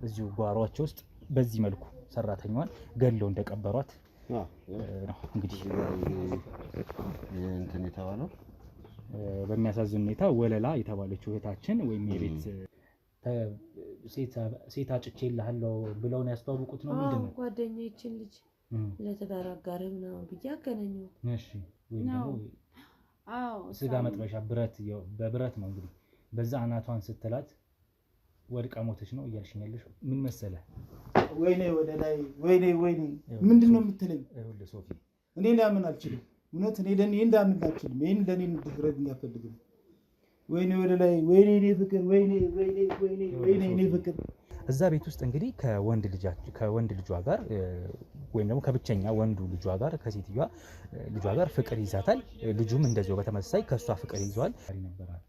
እዚሁ ጓሯቸው ውስጥ በዚህ መልኩ ሰራተኛዋን ገለው እንደቀበሯት ነው እንግዲህ እንትን የተባለው። በሚያሳዝን ሁኔታ ወለላ የተባለችው እህታችን ወይም የቤት ሴት አጭቼልሃለሁ ብለው ነው ያስተዋወቁት ነው። ምንድነው ጓደኛዬችን ልጅ ለትዳር አጋር ነው ብዬ አገናኘው። እሺ ወይ ነው ስጋ መጥበሻ ብረት በብረት ነው እንግዲህ በዛ አናቷን ስትላት ወድቃ ሞተች ነው እያልሽኛለሽ። ምን መሰለ ወይኔ ወደ ላይ ወይኔ ምንድነው የምትለኝ? ይኸውልህ ሶፊ እኔ ላምን አልችልም። እውነት እኔ ለኔ እንዳምን አልችልም። ይሄን ለኔ እንድትረድ እንዳፈልግም። ወይኔ ወደ ላይ ወይኔ እኔ ፍቅር ወይኔ እኔ ፍቅር። እዛ ቤት ውስጥ እንግዲህ ከወንድ ልጇ ጋር ወይም ደግሞ ከብቸኛ ወንዱ ልጇ ጋር ከሴትዮዋ ልጇ ጋር ፍቅር ይዛታል። ልጁም እንደዚሁ በተመሳሳይ ከሷ ፍቅር ይዟል።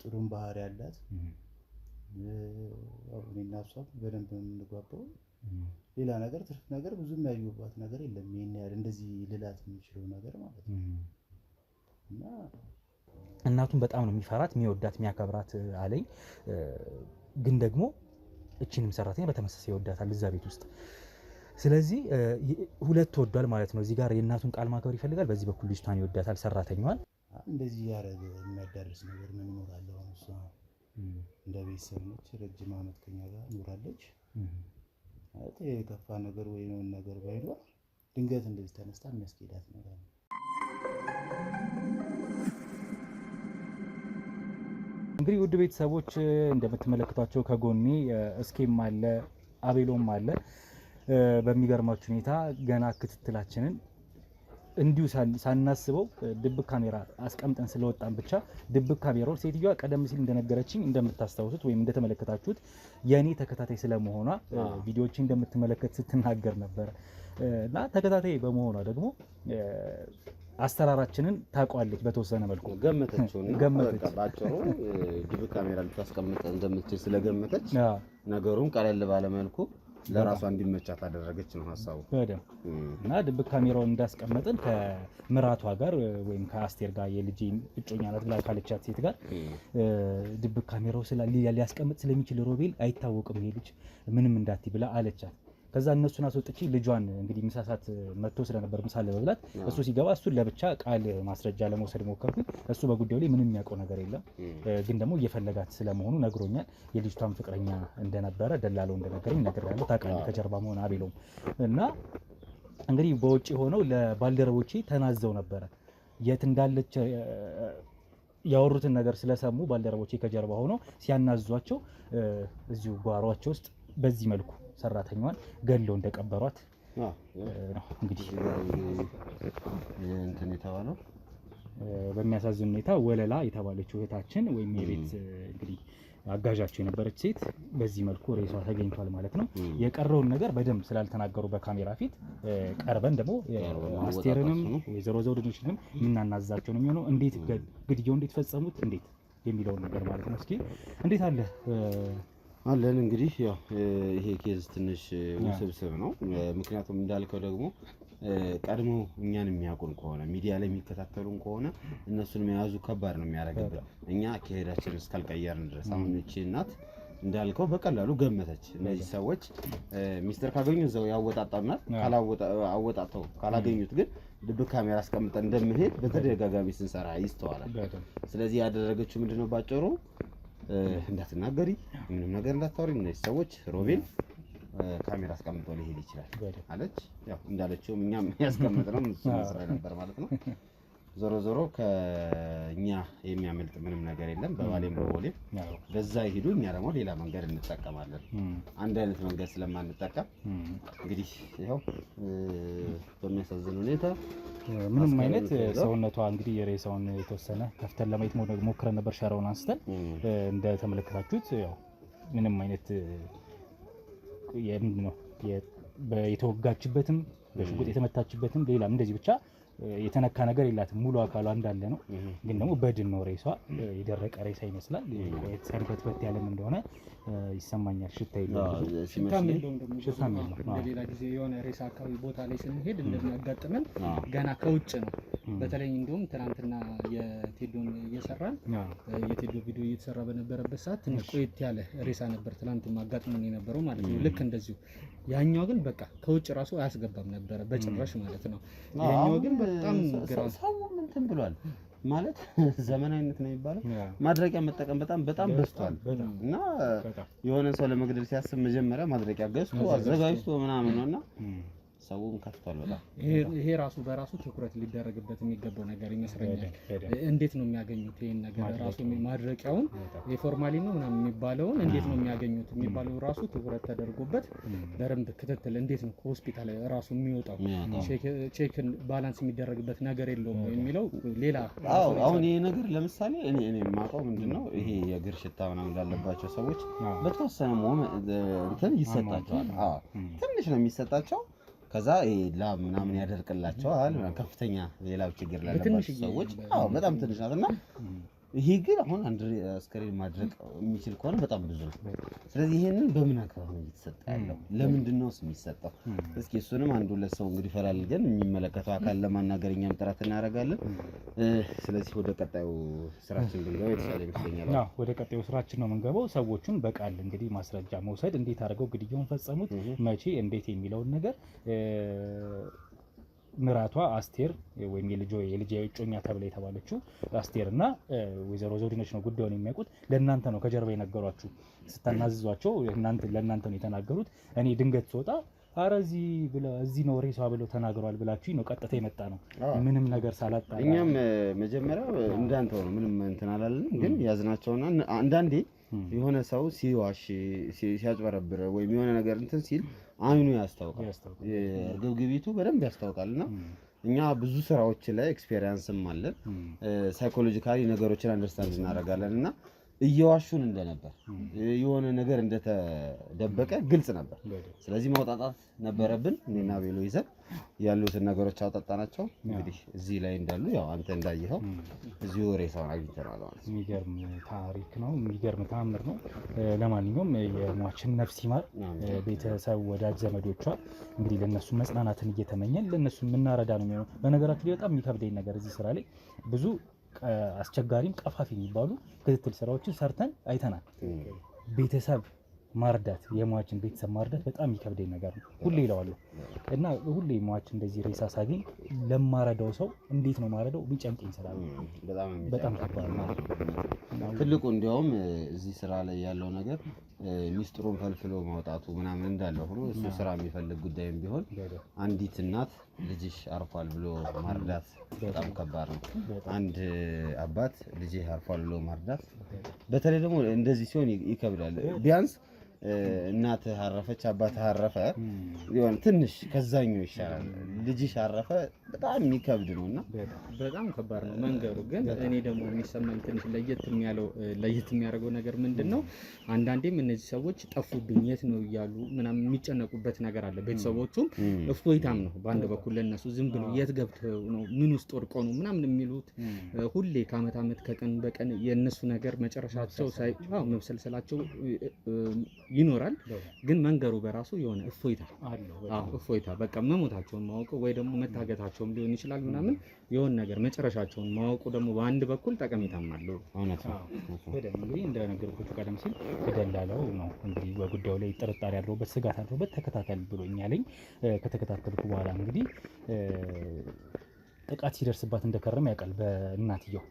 ጥሩም ባህሪ ያላት እኔና እሷ በደንብ የምንግባባው። ሌላ ነገር ትርፍ ነገር ብዙም ያየሁባት ነገር የለም። ይሄን ያህል እንደዚህ ልላት የሚችለው ነገር ማለት ነው። እና እናቱን በጣም ነው የሚፈራት የሚወዳት የሚያከብራት አለኝ። ግን ደግሞ እቺንም ሰራተኛ በተመሳሳይ ይወዳታል እዛ ቤት ውስጥ። ስለዚህ ሁለት ተወዷል ማለት ነው። እዚህ ጋር የእናቱን ቃል ማክበር ይፈልጋል፣ በዚህ በኩል ልጅቷን ይወዳታል ሰራተኛዋን። እንደዚህ ያረገ የሚያዳርስ ነገር ምን ይኖራል? አሁን እሷ እንደ ቤተሰብ ነች፣ ረጅም ዓመት ከኛ ጋር ኖራለች። ማለት የከፋ ነገር ወይ ነው ነገር ባይኖር ድንገት እንደዚህ ተነስታ የሚያስኬዳት ነገር ነው። እንግዲህ ውድ ቤተሰቦች እንደምትመለከቷቸው ከጎኔ እስኬም አለ አቤሎም አለ። በሚገርማችሁ ሁኔታ ገና ክትትላችንን እንዲሁ ሳናስበው ድብቅ ካሜራ አስቀምጠን ስለወጣን ብቻ ድብቅ ካሜራው ሴትዮዋ ቀደም ሲል እንደነገረችኝ እንደምታስታውሱት ወይም እንደተመለከታችሁት የኔ ተከታታይ ስለመሆኗ ቪዲዮዎችን እንደምትመለከት ስትናገር ነበር እና ተከታታይ በመሆኗ ደግሞ አስተራራችንን ታውቋለች። በተወሰነ መልኩ ገመተች። ባጭሩ ድብቅ ካሜራ ልታስቀምጥ እንደምትችል ስለገመተች ነገሩን ቀለል ባለ መልኩ ለራሷ እንዲመቻት አደረገች ነው ሐሳቡ። እና ድብቅ ካሜራውን እንዳስቀመጥን ከምራቷ ጋር ወይም ከአስቴር ጋር የልጅ እጮኛ ናት ብላ ካለቻት ሴት ጋር ድብቅ ካሜራው ሊያስቀምጥ ስለሚችል ሮቤል አይታወቅም ይሄ ልጅ ምንም እንዳትይ ብላ አለቻት። ከዛ እነሱን አስወጥቼ ልጇን እንግዲህ ምሳሳት መጥቶ ስለነበር ምሳ ለመብላት እሱ ሲገባ እሱን ለብቻ ቃል ማስረጃ ለመውሰድ ሞከርኩኝ። እሱ በጉዳዩ ላይ ምንም የሚያውቀው ነገር የለም፣ ግን ደግሞ እየፈለጋት ስለመሆኑ ነግሮኛል። የልጅቷን ፍቅረኛ እንደነበረ ደላለው እንደነገረኝ ነግሬያለሁ። ታውቃለህ ከጀርባ መሆን አቤሎም እና እንግዲህ በውጪ ሆነው ለባልደረቦቼ ተናዘው ነበረ የት እንዳለች ያወሩትን ነገር ስለሰሙ ባልደረቦቼ ከጀርባ ሆነው ሲያናዟቸው እዚሁ ጓሯቸው ውስጥ በዚህ መልኩ ሰራተኛዋን ገለው እንደቀበሯት ነው እንግዲህ እንትን የተባለው። በሚያሳዝን ሁኔታ ወለላ የተባለችው እህታችን ወይም የቤት እንግዲህ አጋዣቸው የነበረች ሴት በዚህ መልኩ ሬሷ ተገኝቷል ማለት ነው። የቀረውን ነገር በደንብ ስላልተናገሩ በካሜራ ፊት ቀርበን ደግሞ አስቴርንም ወይዘሮ ዘውድነሽንም የምናናዛቸው ነው የሚሆነው። እንዴት ግድያው እንዴት ፈጸሙት እንዴት የሚለውን ነገር ማለት ነው። እስኪ እንዴት አለ አለን እንግዲህ ያው ይሄ ኬዝ ትንሽ ውስብስብ ነው። ምክንያቱም እንዳልከው ደግሞ ቀድሞ እኛን የሚያውቁን ከሆነ ሚዲያ ላይ የሚከታተሉን ከሆነ እነሱን መያዙ ከባድ ነው የሚያደርግብን። እኛ አካሄዳችንን እስካልቀየርን ድረስ አሁን እቺ እናት እንዳልከው በቀላሉ ገመተች። እነዚህ ሰዎች ሚስጥር ካገኙ እዛው ያወጣጣናል፣ አወጣጣው ካላገኙት ግን ድብቅ ካሜራ አስቀምጠን እንደምንሄድ በተደጋጋሚ ስንሰራ ይስተዋላል። ስለዚህ ያደረገችው ምንድነው ባጭሩ እንዳትናገሪ ምንም ነገር እንዳታወሪ እነዚህ ሰዎች ሮቤል ካሜራ አስቀምጦ ሊሄድ ይችላል አለች። ያው እንዳለችው እኛም ያስቀምጥነው እሱ መስራት ነበር ማለት ነው። ዞሮ ዞሮ ከኛ የሚያመልጥ ምንም ነገር የለም። በባሌም በቦሌም በዛ ይሄዱ፣ እኛ ደግሞ ሌላ መንገድ እንጠቀማለን። አንድ አይነት መንገድ ስለማንጠቀም እንግዲህ ይሄው በሚያሳዝን ሁኔታ ምንም አይነት ሰውነቷ እንግዲህ የሬሳውን የተወሰነ ከፍተን ለማየት ሞክረን ነበር። ሸራውን አንስተን እንደተመለከታችሁት ያው ምንም አይነት የምንድነው የተወጋችበትም በሽጉጥ የተመታችበትም ሌላ እንደዚህ ብቻ የተነካ ነገር የላትም። ሙሉ አካሏ እንዳለ ነው። ግን ደግሞ በድን ነው ሬሷ፣ የደረቀ ሬሳ ይመስላል። ሰንበት ያለም እንደሆነ ይሰማኛል። ሽታ የለውም። ሌላ ጊዜ የሆነ ሬሳ አካባቢ ቦታ ላይ ስንሄድ እንደሚያጋጥመን ገና ከውጭ ነው በተለይ እንደውም ትናንትና የቴዶን እየሰራን የቴዶ ቪዲዮ እየተሰራ በነበረበት ሰዓት ትንሽ ቆየት ያለ ሬሳ ነበር ትናንት ማጋጥሞን የነበረው ማለት ነው። ልክ እንደዚሁ ያኛው ግን በቃ ከውጭ ራሱ አያስገባም ነበረ በጭራሽ ማለት ነው። ያኛው ግን በጣም ሰው እንትን ብሏል ማለት ዘመናዊነት ነው የሚባለው። ማድረቂያ መጠቀም በጣም በዝቷል እና የሆነ ሰው ለመግደል ሲያስብ መጀመሪያ ማድረቂያ ገዝቶ አዘጋጅቶ ምናምን ነውና ሰውም ከፍቷል በጣም። ይሄ ራሱ በራሱ ትኩረት ሊደረግበት የሚገባው ነገር ይመስለኛል። እንዴት ነው የሚያገኙት ይሄን ነገር ራሱ ማድረቂያውን የፎርማሊ ነው ምናምን የሚባለውን እንዴት ነው የሚያገኙት የሚባለው ራሱ ትኩረት ተደርጎበት በደንብ ክትትል እንዴት ነው ከሆስፒታል ራሱ የሚወጣው ቼክ ባላንስ የሚደረግበት ነገር የለውም የሚለው ሌላ። አሁን ይሄ ነገር ለምሳሌ እኔ የማውቀው ምንድነው ይሄ የእግር ሽታ ምናምን ላለባቸው ሰዎች በተወሰነ እንትን ይሰጣቸዋል። ትንሽ ነው የሚሰጣቸው። ከዛ ይሄ ላብ ምናምን ያደርቅላቸዋል። ከፍተኛ የላብ ችግር ላለባቸው ሰዎች በጣም ትንሽ ናትና ይሄ ግን አሁን አንድ አስከሬን ማድረቅ የሚችል ከሆነ በጣም ብዙ ነው። ስለዚህ ይሄንን በምን አግባብ ነው እየተሰጠ ያለው? ለምንድን ነው የሚሰጠው? እስኪ እሱንም አንዱ ለሰው እንግዲህ ፈላልገን የሚመለከተው አካል ለማናገር እኛም ጥረት እናደርጋለን። ስለዚህ ወደ ቀጣዩ ስራችን ብንገባ የተሻለ ይመስለኛል። ወደ ቀጣዩ ስራችን ነው የምንገባው። ሰዎቹን በቃል እንግዲህ ማስረጃ መውሰድ፣ እንዴት አድርገው ግድያውን ፈጸሙት፣ መቼ፣ እንዴት የሚለውን ነገር ምራቷ አስቴር ወይም የልጅ እጮኛ ተብላ የተባለችው አስቴር እና ወይዘሮ ዘውዲነች ነው ጉዳዩን የሚያውቁት። ለእናንተ ነው ከጀርባ የነገሯችሁ። ስታናዝዟቸው ለእናንተ ነው የተናገሩት። እኔ ድንገት ስወጣ ኧረ እዚህ ነው ሬሷ ብለው ተናግረዋል ብላችሁ ነው ቀጥታ የመጣ ነው። ምንም ነገር ሳላጣራ እኛም መጀመሪያ እንዳንተው ነው ምንም እንትን አላልንም። ግን ያዝናቸውና አንዳንዴ የሆነ ሰው ሲዋሽ ሲያጭበረብር ወይም የሆነ ነገር እንትን ሲል አይኑ ያስታውቃል። እርግብግቢቱ በደንብ ያስታውቃልና እኛ ብዙ ስራዎች ላይ ኤክስፔሪየንስም አለን። ሳይኮሎጂካሊ ነገሮችን አንደርስታንድ እናደርጋለን እና እየዋሹን እንደነበር የሆነ ነገር እንደተደበቀ ግልጽ ነበር። ስለዚህ ማውጣጣት ነበረብን። እኔና ቤሎ ይዘን ያሉትን ነገሮች አውጣጣናቸው። እንግዲህ እዚህ ላይ እንዳሉ ያው አንተ እንዳየኸው እዚሁ ሬሳውን አግኝተናል ማለት ነው። የሚገርም ታሪክ ነው። የሚገርም ተአምር ነው። ለማንኛውም የሟችን ነፍስ ይማር። ቤተሰብ፣ ወዳጅ ዘመዶቿ እንግዲህ ለነሱ መጽናናትን እየተመኘን ለነሱ የምናረዳ ነው የሚሆነው። በነገራችን ላይ በጣም የሚከብደኝ ነገር እዚህ ስራ ላይ ብዙ አስቸጋሪም ቀፋፊ የሚባሉ ክትትል ስራዎችን ሰርተን አይተናል። ቤተሰብ ማርዳት፣ የሟችን ቤተሰብ ማርዳት በጣም የሚከብደኝ ነገር ነው። ሁሌ ይለዋለሁ እና ሁሌ ሟች እንደዚህ ሬሳ ሳገኝ ለማረዳው ሰው እንዴት ነው ማረዳው ቢጨንቀኝ ስላለ በጣም ከባድ ነው። ትልቁ እንዲያውም እዚህ ስራ ላይ ያለው ነገር ሚስጥሩን ፈልፍሎ ማውጣቱ ምናምን እንዳለው ሆኖ እሱ ስራ የሚፈልግ ጉዳይም ቢሆን አንዲት እናት ልጅሽ አርፏል ብሎ ማርዳት በጣም ከባድ ነው። አንድ አባት ልጅ አርፏል ብሎ ማርዳት በተለይ ደግሞ እንደዚህ ሲሆን ይከብዳል። ቢያንስ እናትህ አረፈች አባትህ አረፈ ይሆን ትንሽ ከዛኛው ይሻላል። ልጅሽ አረፈ በጣም የሚከብድ ነውና በጣም ከባድ ነው መንገሩ። ግን እኔ ደግሞ የሚሰማኝ ትንሽ ለየት የሚያደርገው ነገር ምንድነው? አንዳንዴም እነዚህ ሰዎች ጠፉብኝ የት ነው እያሉ ምናምን የሚጨነቁበት ነገር አለ። ቤተሰቦቹም እፎይታም ነው በአንድ በኩል ለነሱ ዝም ብሎ የት ገብተው ነው ምን ውስጥ ወድቀው ነው ምናምን የሚሉት ሁሌ ከአመት አመት ከቀን በቀን የነሱ ነገር መጨረሻቸው መብሰልሰላቸው ይኖራል። ግን መንገሩ በራሱ የሆነ እፎይታ በቃ መሞታቸውን ማወቅ ወይ ደግሞ መታገታቸውም ሊሆን ይችላል ምናምን የሆነ ነገር መጨረሻቸውን ማወቁ ደግሞ በአንድ በኩል ጠቀሜታም አለው። እውነት ነው። እንግዲህ እንደነገርኩት ቀደም ሲል ደላላው ነው እንግዲህ በጉዳዩ ላይ ጥርጣሬ ያለበት ስጋት አለበት ተከታተል ብሎኛል። ከተከታተልኩ በኋላ እንግዲህ ጥቃት ሲደርስባት እንደከረም ያውቃል። በእናትየው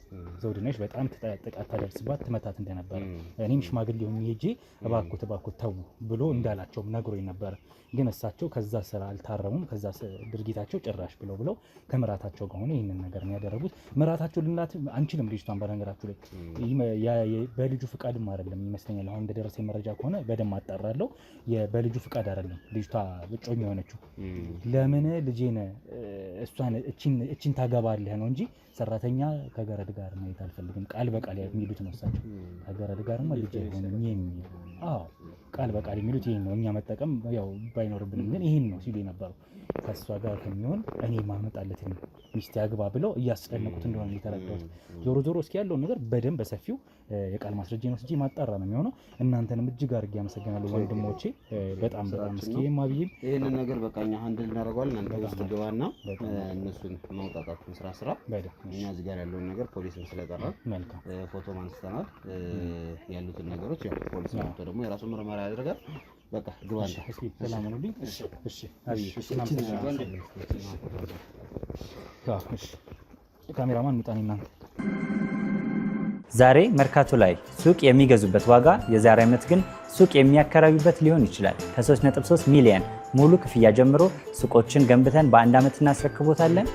ዘውድነሽ በጣም ጥቃት ታደርስባት ትመታት እንደነበረ እኔም ሽማግሌ ሆኜ ሄጄ እባክዎት ተው ብሎ እንዳላቸውም ነግሮኝ ነበር። ግን እሳቸው ከዛ ስራ አልታረሙም። ከዛ ድርጊታቸው ጭራሽ ብለው ከምራታቸው ጋር ሆነ ይህንን ነገር ነው ያደረጉት። ምራታቸው ልናት አንችልም ልጅቷን። በነገራችሁ ላይ በልጁ ፍቃድም አይደለም ይመስለኛል። አሁን እንደደረሰኝ መረጃ ከሆነ በደንብ አጣራለሁ። በልጁ ፍቃድ አይደለም ልጅቷ እጮኛ የሆነችው። ለምን ልጄን እሷን እቺን ታገባለህ ነው እንጂ ሰራተኛ ከገረድ ጋር ማየት አልፈልግም። ቃል በቃል የሚሉት ነው እሳቸው። ከገረድ ጋርማ ልጅ አይሆንም የሚል ቃል በቃል የሚሉት ይሄን ነው። እኛ መጠቀም ያው ባይኖርብንም ግን ይሄን ነው ሲሉ የነበረው። ከእሷ ጋር ከሚሆን እኔ ማመጣለትን ሚስት ያግባ ብለው እያስጨነቁት እንደሆነ የተረዳሁት። ዞሮ እስኪ ያለውን ነገር በደንብ በሰፊው የቃል ማስረጃ ወስጄ ማጣራ ነው የሚሆነው። እናንተንም እጅግ አድርጌ አመሰግናለሁ ወንድሞቼ። በጣም እስኪ ማብይም ይሄንን ነገር በቃ እኛ ሃንድል እናደርገዋለን። አንተ ውስጥ ግባና እነሱን ማውጣጣቱን ስራ እኛ እዚህ ጋር ያለውን ነገር ፖሊስን ስለጠራ ፎቶ ማንስተናል ያሉትን ነገሮች ያው ፖሊስ መጥቶ ደግሞ የራሱ ምርመራ ያደርጋል። በቃ ግባና እስኪ ሰላም ሁኑልኝ። እሺ ካሜራማን ምጣኔ እናንተ ዛሬ መርካቶ ላይ ሱቅ የሚገዙበት ዋጋ የዛሬ ዓመት ግን ሱቅ የሚያከራዩበት ሊሆን ይችላል። ከ3.3 ሚሊዮን ሙሉ ክፍያ ጀምሮ ሱቆችን ገንብተን በአንድ ዓመት እናስረክቦታለን።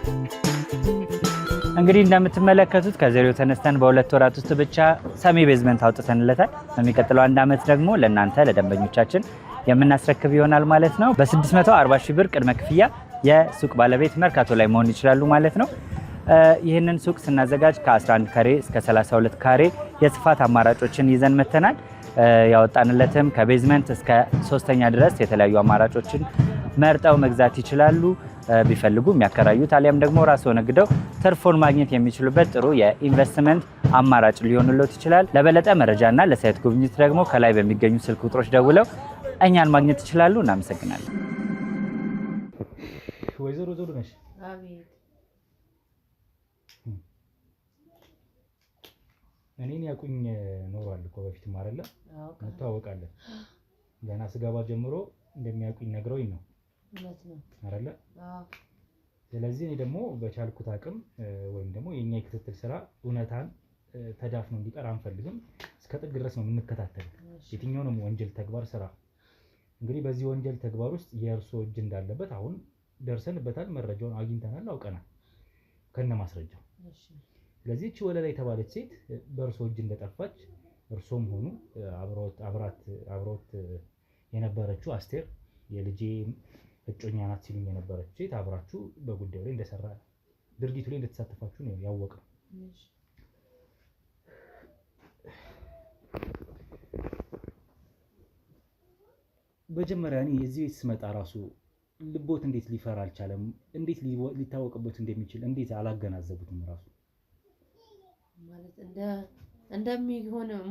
እንግዲህ እንደምትመለከቱት ከዜሮ ተነስተን በ2 ወራት ውስጥ ብቻ ሰሚ ቤዝመንት አውጥተንለታል። በሚቀጥለው አንድ ዓመት ደግሞ ለእናንተ ለደንበኞቻችን የምናስረክብ ይሆናል ማለት ነው። በ640 ሺህ ብር ቅድመ ክፍያ የሱቅ ባለቤት መርካቶ ላይ መሆን ይችላሉ ማለት ነው። ይህንን ሱቅ ስናዘጋጅ ከ11 ካሬ እስከ 32 ካሬ የስፋት አማራጮችን ይዘን መተናል። ያወጣንለትም ከቤዝመንት እስከ 3ኛ ድረስ የተለያዩ አማራጮችን መርጠው መግዛት ይችላሉ። ቢፈልጉ የሚያከራዩት አሊያም ደግሞ ራስዎ ነግደው ትርፎን ማግኘት የሚችሉበት ጥሩ የኢንቨስትመንት አማራጭ ሊሆንልዎት ይችላል። ለበለጠ መረጃና ለሳይት ጉብኝት ደግሞ ከላይ በሚገኙ ስልክ ቁጥሮች ደውለው እኛን ማግኘት ይችላሉ። እናመሰግናለን። ወይዘሮ ዞሩ ነሽ? አቤት። እኔን ያቁኝ ኖሯል እኮ በፊትም አይደለ? እንተዋወቃለን። ገና ስገባ ጀምሮ እንደሚያቁኝ ነግረውኝ ነው አይደለ? ስለዚህ እኔ ደግሞ በቻልኩት አቅም ወይም ደግሞ የኛ የክትትል ስራ እውነታን ተዳፍኖ እንዲቀር አንፈልግም። እስከ ጥግ ድረስ ነው የምንከታተለው የትኛውንም ወንጀል ተግባር ስራ። እንግዲህ በዚህ ወንጀል ተግባር ውስጥ የእርሶ እጅ እንዳለበት አሁን ደርሰንበታል። መረጃውን አግኝተናል፣ አውቀናል ከነ ማስረጃው። ስለዚህ እቺ ወለላ የተባለች ሴት በእርሶ እጅ እንደጠፋች እርሶም ሆኑ አብሮት የነበረችው አስቴር የልጄ እጮኛ ናት ሲሉኝ የነበረች ሴት አብራችሁ በጉዳዩ ላይ እንደሰራ ድርጊቱ ላይ እንደተሳተፋችሁ ነው ያወቅነው። መጀመሪያ እኔ እዚህ ቤት ስመጣ ራሱ ልቦት እንዴት ሊፈራ አልቻለም? እንዴት ሊታወቅበት እንደሚችል እንዴት አላገናዘቡትም? ራሱ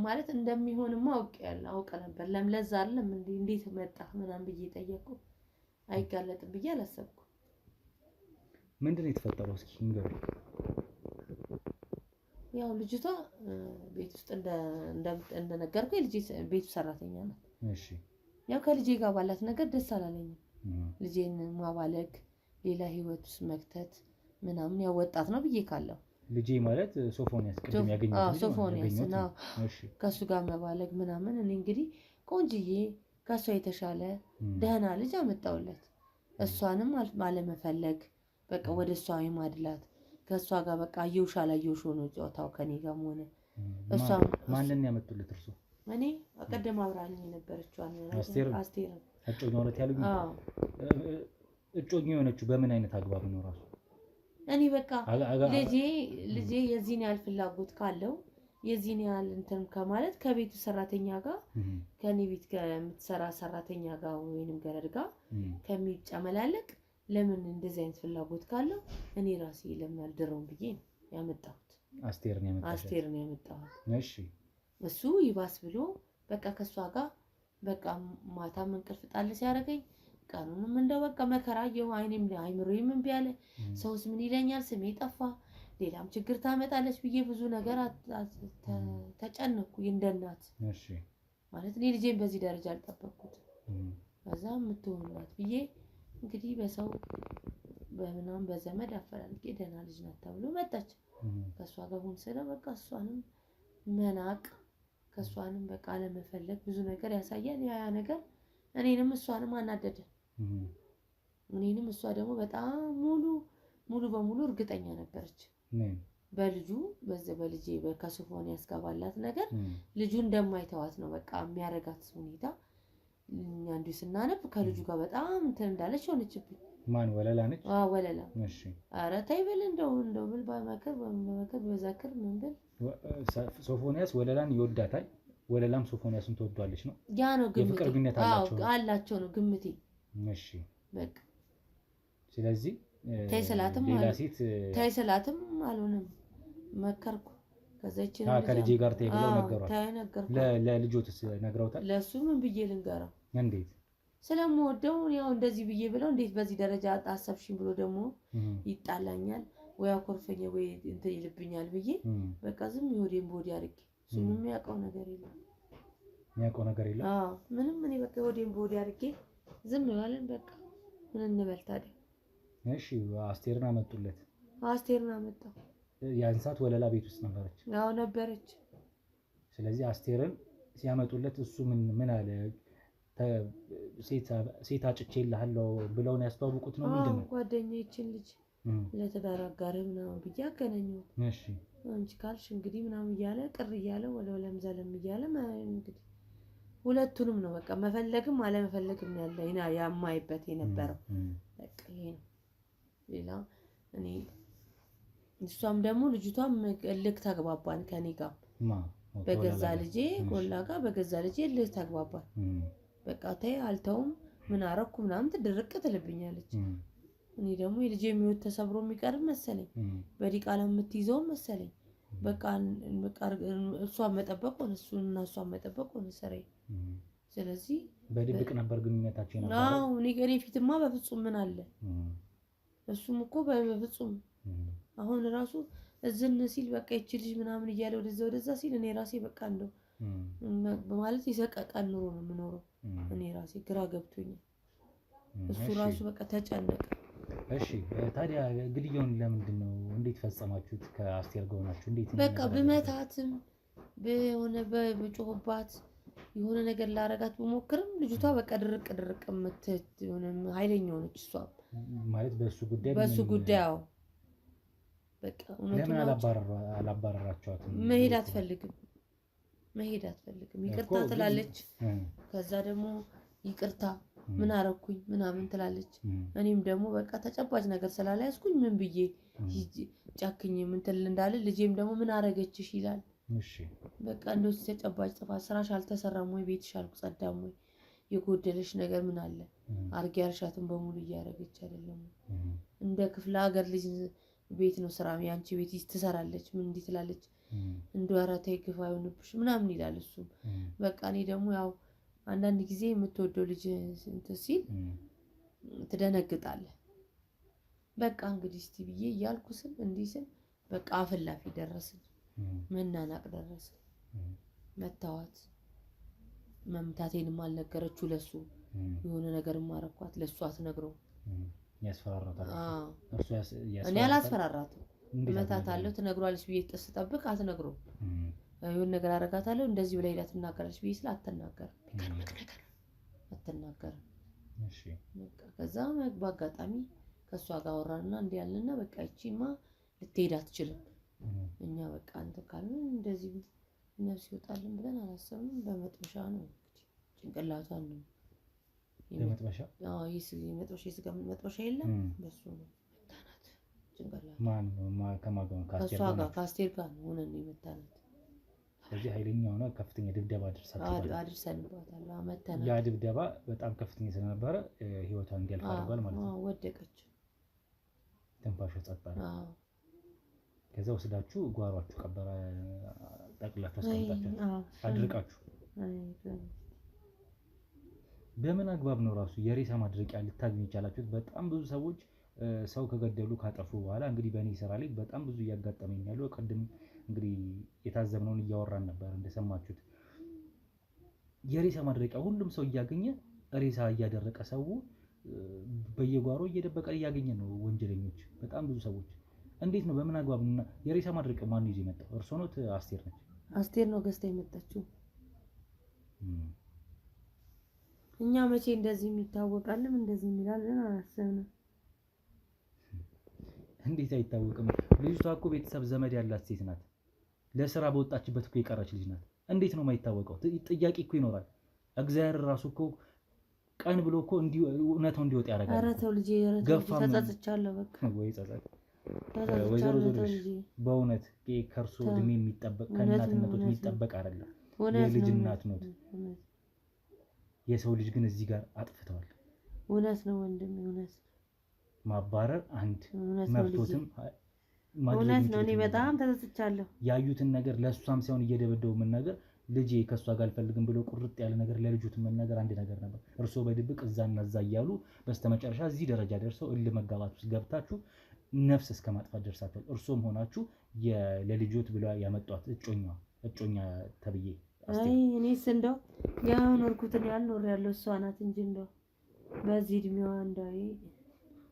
ማለት እንደሚሆንማ አውቀ ነበር። ለዛ አይደለም እንዴት መጣ ምናምን ብዬ ጠየቅኩ። አይጋለጥም ብዬ አላሰብኩ። ምንድነው የተፈጠረው? እስኪ ንገሩ። ያው ልጅቷ ቤት ውስጥ እንደነገርኩ የልጅ ቤቱ ሰራተኛ ናት። እሺ። ያው ከልጄ ጋር ባላት ነገር ደስ አላለኝም። ልጄን ማባለግ፣ ሌላ ህይወት ውስጥ መክተት ምናምን ያው ወጣት ነው ብዬ ካለው ልጄ ማለት ሶፎንያስ ቅድም ያገኘሁት ሶፎንያስ ነው። ከሱ ጋር መባለግ ምናምን እኔ እንግዲህ ቆንጅዬ ከሷ የተሻለ ደህና ልጅ አመጣውለት። እሷንም አለመፈለግ በቃ ወደ እሷ የማድላት ከሷ ጋር በቃ አየውሽ አላየውሽ ሆኖ ጨዋታው ከኔ ጋርም ሆነ እሷም ማንንም ያመጡለት እርሱ እኔ አቀደም አብራኝ የነበረችው አስቴር እጮኛ ሆነት ያሉኝ። እጮኛ የሆነችው በምን አይነት አግባብ ነው? ራሱ እኔ በቃ ልጄ የዚህን ያህል ፍላጎት ካለው የዚህን ያህል እንትን ከማለት ከቤቱ ሰራተኛ ጋር ከኔ ቤት ከምትሰራ ሰራተኛ ጋር ወይንም ገረድ ጋር ከሚጨመላለቅ ለምን እንደዚህ አይነት ፍላጎት ካለው እኔ ራሴ ለምን አልደረውም ብዬ ነው ያመጣሁት። አስቴር ነው ያመጣሁት። እሺ። እሱ ይባስ ብሎ በቃ ከሷ ጋር በቃ ማታም እንቅልፍ ጣል ሲያደርገኝ ቀኑንም እንደው በቃ መከራ የው አይኔም አይምሮዬም እምቢ አለ። ሰውስ ምን ይለኛል? ስሜ ጠፋ፣ ሌላም ችግር ታመጣለች ብዬ ብዙ ነገር ተጨነኩ እንደናት። እሺ። ማለት እኔ ልጄን በዚህ ደረጃ አልጠበቅኩትም። ከዛ የምትሆንላት ብዬ እንግዲህ በሰው በምናም በዘመድ አፈላልጌ ደህና ልጅ ናት ተብሎ መጣች። ከሷ ጋር ሆን ስለ በቃ እሷንም መናቅ ከሷንም በቃ ለመፈለግ ብዙ ነገር ያሳያል። ያ ነገር እኔንም እሷንም አናደደ። እኔንም እሷ ደግሞ በጣም ሙሉ በሙሉ እርግጠኛ ነበረች በልጄ ከሶፎንያስ ያስገባላት ነገር ልጁ እንደማይተዋት ነው በቃ የሚያረጋት ሁኔታ። አንዱ ስናነብ ከልጁ ጋር በጣም እንትን እንዳለች ሆነችብኝ። ማን ወለላ ነች? ወለላ። እሺ። ኧረ ተይ በል እንደው ብል በመከር በዛክር ምን ብል ሶፎንያስ ወለላን ይወዳታል፣ ወለላም ሶፎንያስን ትወዷለች ነው ያ ነው ግምቴ። የፍቅር ግንኙነት አላቸው ነው ግምቴ። እሺ። በቃ ስለዚህ ተይ ስላትም አልሆነም። መከርኩ ከዛችን ከልጄ ጋር ተይ ብለው ነገሯት። ለልጆትስ ነግረውታል? ለሱ ምን ብዬ ልንገረው? እንዴት ስለምወደው ያው እንደዚህ ብዬ ብለው እንዴት በዚህ ደረጃ አሰብሽኝ ብሎ ደግሞ ይጣላኛል ወይ አኮርፈኛ ወይ እንትን ይልብኛል ብዬ በቃ ዝም ይወዴን ቦዲ አድርጌ እሱ ምንም የሚያውቀው ነገር የለም። አዎ ምንም እኔ በቃ ይወዴን ቦዲ አድርጌ ዝም ይላልን በቃ ምን እንበል ታዲያ። እሺ አስቴርን አመጡለት። አስቴርን አመጣው። ያን ሰዓት ወለላ ቤት ውስጥ ነበረች? አዎ ነበረች። ስለዚህ አስቴርን ሲያመጡለት እሱ ምን አለ? ሴት አጭቼልሃለሁ ብለው ነው ያስተዋወቁት ነው ምንድነው? ጓደኛዬ ይችን ልጅ ለትዳር አጋርህ ምናምን ብዬ አገናኘሁት። እሺ አንቺ ካልሽ እንግዲህ ምናምን እያለ ቅር እያለ ወለም ዘለም እያለ እንግዲህ ሁለቱንም ነው በቃ መፈለግም አለመፈለግም ያለ ያማይበት የነበረው በቃ ይሄ ነው። ሌላ እኔ እሷም ደግሞ ልጅቷም ልክ ተግባባን ከኔ ጋር በገዛ ልጄ ጎላ ጋር በገዛ ልጄ ልክ ተግባባን። በቃ ተይ አልተውም ምን አረኩ ምናምን ትድርቅ ትልብኛለች። እኔ ደግሞ የልጄ የሚወት ተሰብሮ የሚቀርብ መሰለኝ በዲቃላ የምትይዘው መሰለኝ በቃ እሷን መጠበቅ ሆነ እሱና እሷን መጠበቅ ሆነ ስራዬ። ስለዚህ በድብቅ ነበር ግንኙነታችን ነበር። አዎ እኔ ፊትማ በፍጹም ምን አለ እሱም እኮ በፍጹም አሁን ራሱ እዝን ሲል በቃ ይቺ ልጅ ምናምን እያለ ወደዛ ሲል እኔ ራሴ በቃ እንደው በማለት ይሰቀቃል ኑሮ ነው የምኖረው። እኔ ራሴ ግራ ገብቶኛል። እሱ ራሱ በቃ ተጨነቀ። እሺ ታዲያ ግድያውን ለምንድን ነው እንዴት ፈጸማችሁት? ከአስቴር ጋር ሆናችሁ እንዴት ነው? በቃ በመታትም በሆነ በጮህባት የሆነ ነገር ላረጋት በሞክርም ልጅቷ በቃ ድርቅ የምትሆነ ኃይለኛ ሆነች። እሷ ማለት በሱ ጉዳይ በቃ ለምን አላባረራቸዋትም? መሄድ አትፈልግም። ይቅርታ ትላለች። ከዛ ደግሞ ይቅርታ ምን አረኩኝ ምናምን ትላለች። እኔም ደግሞ በቃ ተጨባጭ ነገር ስላልያዝኩኝ ምን ብዬ ጫክኝ ምን ትል እንዳለ ልጄም ደግሞ ምን አረገችሽ ይላል። እሺ በቃ እንደው ተጨባጭ ጥፋት ስራሽ አልተሰራም ወይ ቤትሽ አልጸዳም ወይ የጎደለሽ ነገር ምን አለ? አርጌ ያርሻትን በሙሉ እያረገች አይደለም። እንደ ክፍለ ሀገር ልጅ ቤት ነው ስራ ያንቺ ቤት ትሰራለች ምን እንዲህ ትላለች። እንደው ኧረ ተይ ግፍ አይሆንብሽ ምናምን ይላል እሱም። በቃ እኔ ደግሞ ያው አንዳንድ ጊዜ የምትወደው ልጅ እንትን ሲል ትደነግጣለህ። በቃ እንግዲህ እስቲ ብዬ እያልኩ ስል እንዲህ ስል በቃ አፍላፊ ደረስን፣ መናናቅ ደረስን። መታዋት መምታቴንም አልነገረችው ለሱ የሆነ ነገር ማረኳት ለሱ አትነግረው ያስፈራራታል። እኔ አላስፈራራትም። መታታለሁ ትነግሯለች ብዬ ተስጠብቅ አትነግረው የሆነ ነገር አረጋታለሁ እንደዚህ ብላ ሄዳ ትናገራለች ብዬ ስለ አትናገርም። እሺ በቃ ከዛ በአጋጣሚ ከሷ ጋር አወራንና እንዲህ ያለና በቃ እቺማ ልትሄድ አትችልም እኛ በቃ አንተ ካልን እንደዚህ ነፍስ ይወጣልን ብለን አላሰብንም። በመጥበሻ ነው ጭንቅላቷን ነው በመጥበሻ መጥበሻ የለም በሱ ነው መታናት ጭንቅላቷ። ከማን ከአስቴር ጋር ነው ሆነን የመታናት። ስለዚህ ኃይለኛ ሆነ ከፍተኛ ድብደባ አድርሰንባታል። መተናል። ያ ድብደባ በጣም ከፍተኛ ስለነበረ ህይወቷን እንዲያልፍ አድርጓል ማለት ነው። ወደቀች፣ ትንፋሿ ጸጥ አለ። ከዛ ወስዳችሁ ጓሯችሁ ቀበረ ጠቅላችሁ አስቀምጣችሁ አድርቃችሁ። በምን አግባብ ነው ራሱ የሬሳ ማድረቂያ ልታገኙ ይቻላችሁት? በጣም ብዙ ሰዎች ሰው ከገደሉ ካጠፉ በኋላ እንግዲህ በእኔ ስራ ላይ በጣም ብዙ እያጋጠመኝ ያለው ቅድም እንግዲህ የታዘብነውን እያወራን ነበር እንደሰማችሁት። የሬሳ ማድረቂያ ሁሉም ሰው እያገኘ ሬሳ እያደረቀ ሰው በየጓሮ እየደበቀ እያገኘ ነው ወንጀለኞች በጣም ብዙ ሰዎች። እንዴት ነው በምን አግባብ ነው የሬሳ ማድረቂያ? ማን ይዞ የመጣው? እርሶ ነው? አስቴር ነች? አስቴር ነው ገዝታ የመጣችው። እኛ መቼ እንደዚህ የሚታወቃልም እንደዚህ የሚላልን አላሰብንም። እንዴት አይታወቅም? ልጅቷ እኮ ቤተሰብ ዘመድ ያላት ሴት ናት። ለስራ በወጣችበት እኮ የቀረች ልጅ ናት። እንዴት ነው የማይታወቀው? ጥያቄ እኮ ይኖራል። እግዚአብሔር ራሱ እኮ ቀን ብሎ እኮ እውነታው እንዲወጣ ያደርጋል። ኧረ ተው ልጄ ተጸጽቻለሁ። በቃ ወይ ጸጸት። ወይዘሮ ዞልሽ በእውነት ከእርሶ እድሜ የሚጠበቅ ከእናትነቶች የሚጠበቅ አይደለም። የልጅ እናት ኖት። የሰው ልጅ ግን እዚህ ጋር አጥፍተዋል። እውነት ነው ወንድም፣ እውነት ነው። ማባረር አንድ መብቶትም እውነት ነው። እኔ በጣም ተሰጥቻለሁ። ያዩትን ነገር ለእሷም ሳይሆን እየደበደቡ መናገር ልጄ ከእሷ ጋር አልፈልግም ብሎ ቁርጥ ያለ ነገር ለልጁት መናገር አንድ ነገር ነበር። እርስዎ በድብቅ እዛና እዛ እያሉ በስተመጨረሻ እዚህ ደረጃ ደርሰው እልህ መጋባት ውስጥ ገብታችሁ ነፍስ እስከ ማጥፋት ደርሳችኋል። እርስዎም ሆናችሁ ለልጆት ብለው ያመጧት እጮኛ ተብዬ አይ እኔስ እንደው ያኖርኩትን ያልኖር ያለው እሷ ናት እንጂ እንደው በዚህ እድሜዋ እንደው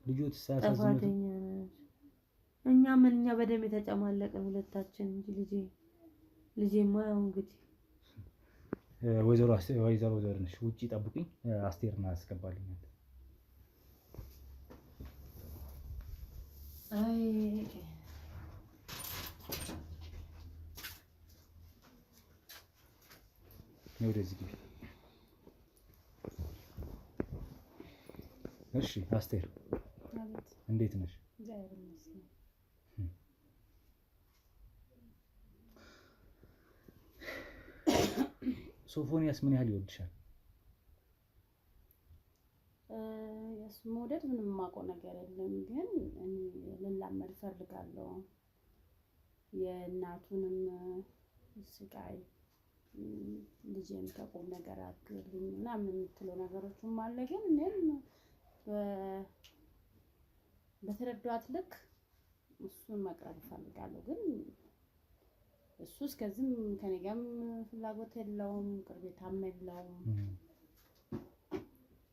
ልጆት ሳያሳዝኑት እኛ በደም የተጨማለቀን ሁለታችን እንጂ ልጄማ ያው እንግዲህ ወይዘሮ ዘርነሽ ውጪ ጠብቁኝ፣ አስቴርና አስገባልኛል። አይ ወደዚህ ግቢ። እሺ አስቴር እንዴት ነሽ? ሶፎንያስ ምን ያህል ይወድሻል? የሱ መውደድ ምንም የማውቀው ነገር የለም፣ ግን እኔ ልላመድ እፈልጋለሁ። የእናቱንም ስቃይ ልጄን ከቁም ነገር አግልኝ ምናምን የምትለው ነገሮችም አለ። ግን እኔም በተረዳኋት ልክ እሱን መቅረብ እፈልጋለሁ። ግን እሱ እስከዚህም ከኔ ጋርም ፍላጎት የለውም፣ ቅርቤታም የለውም።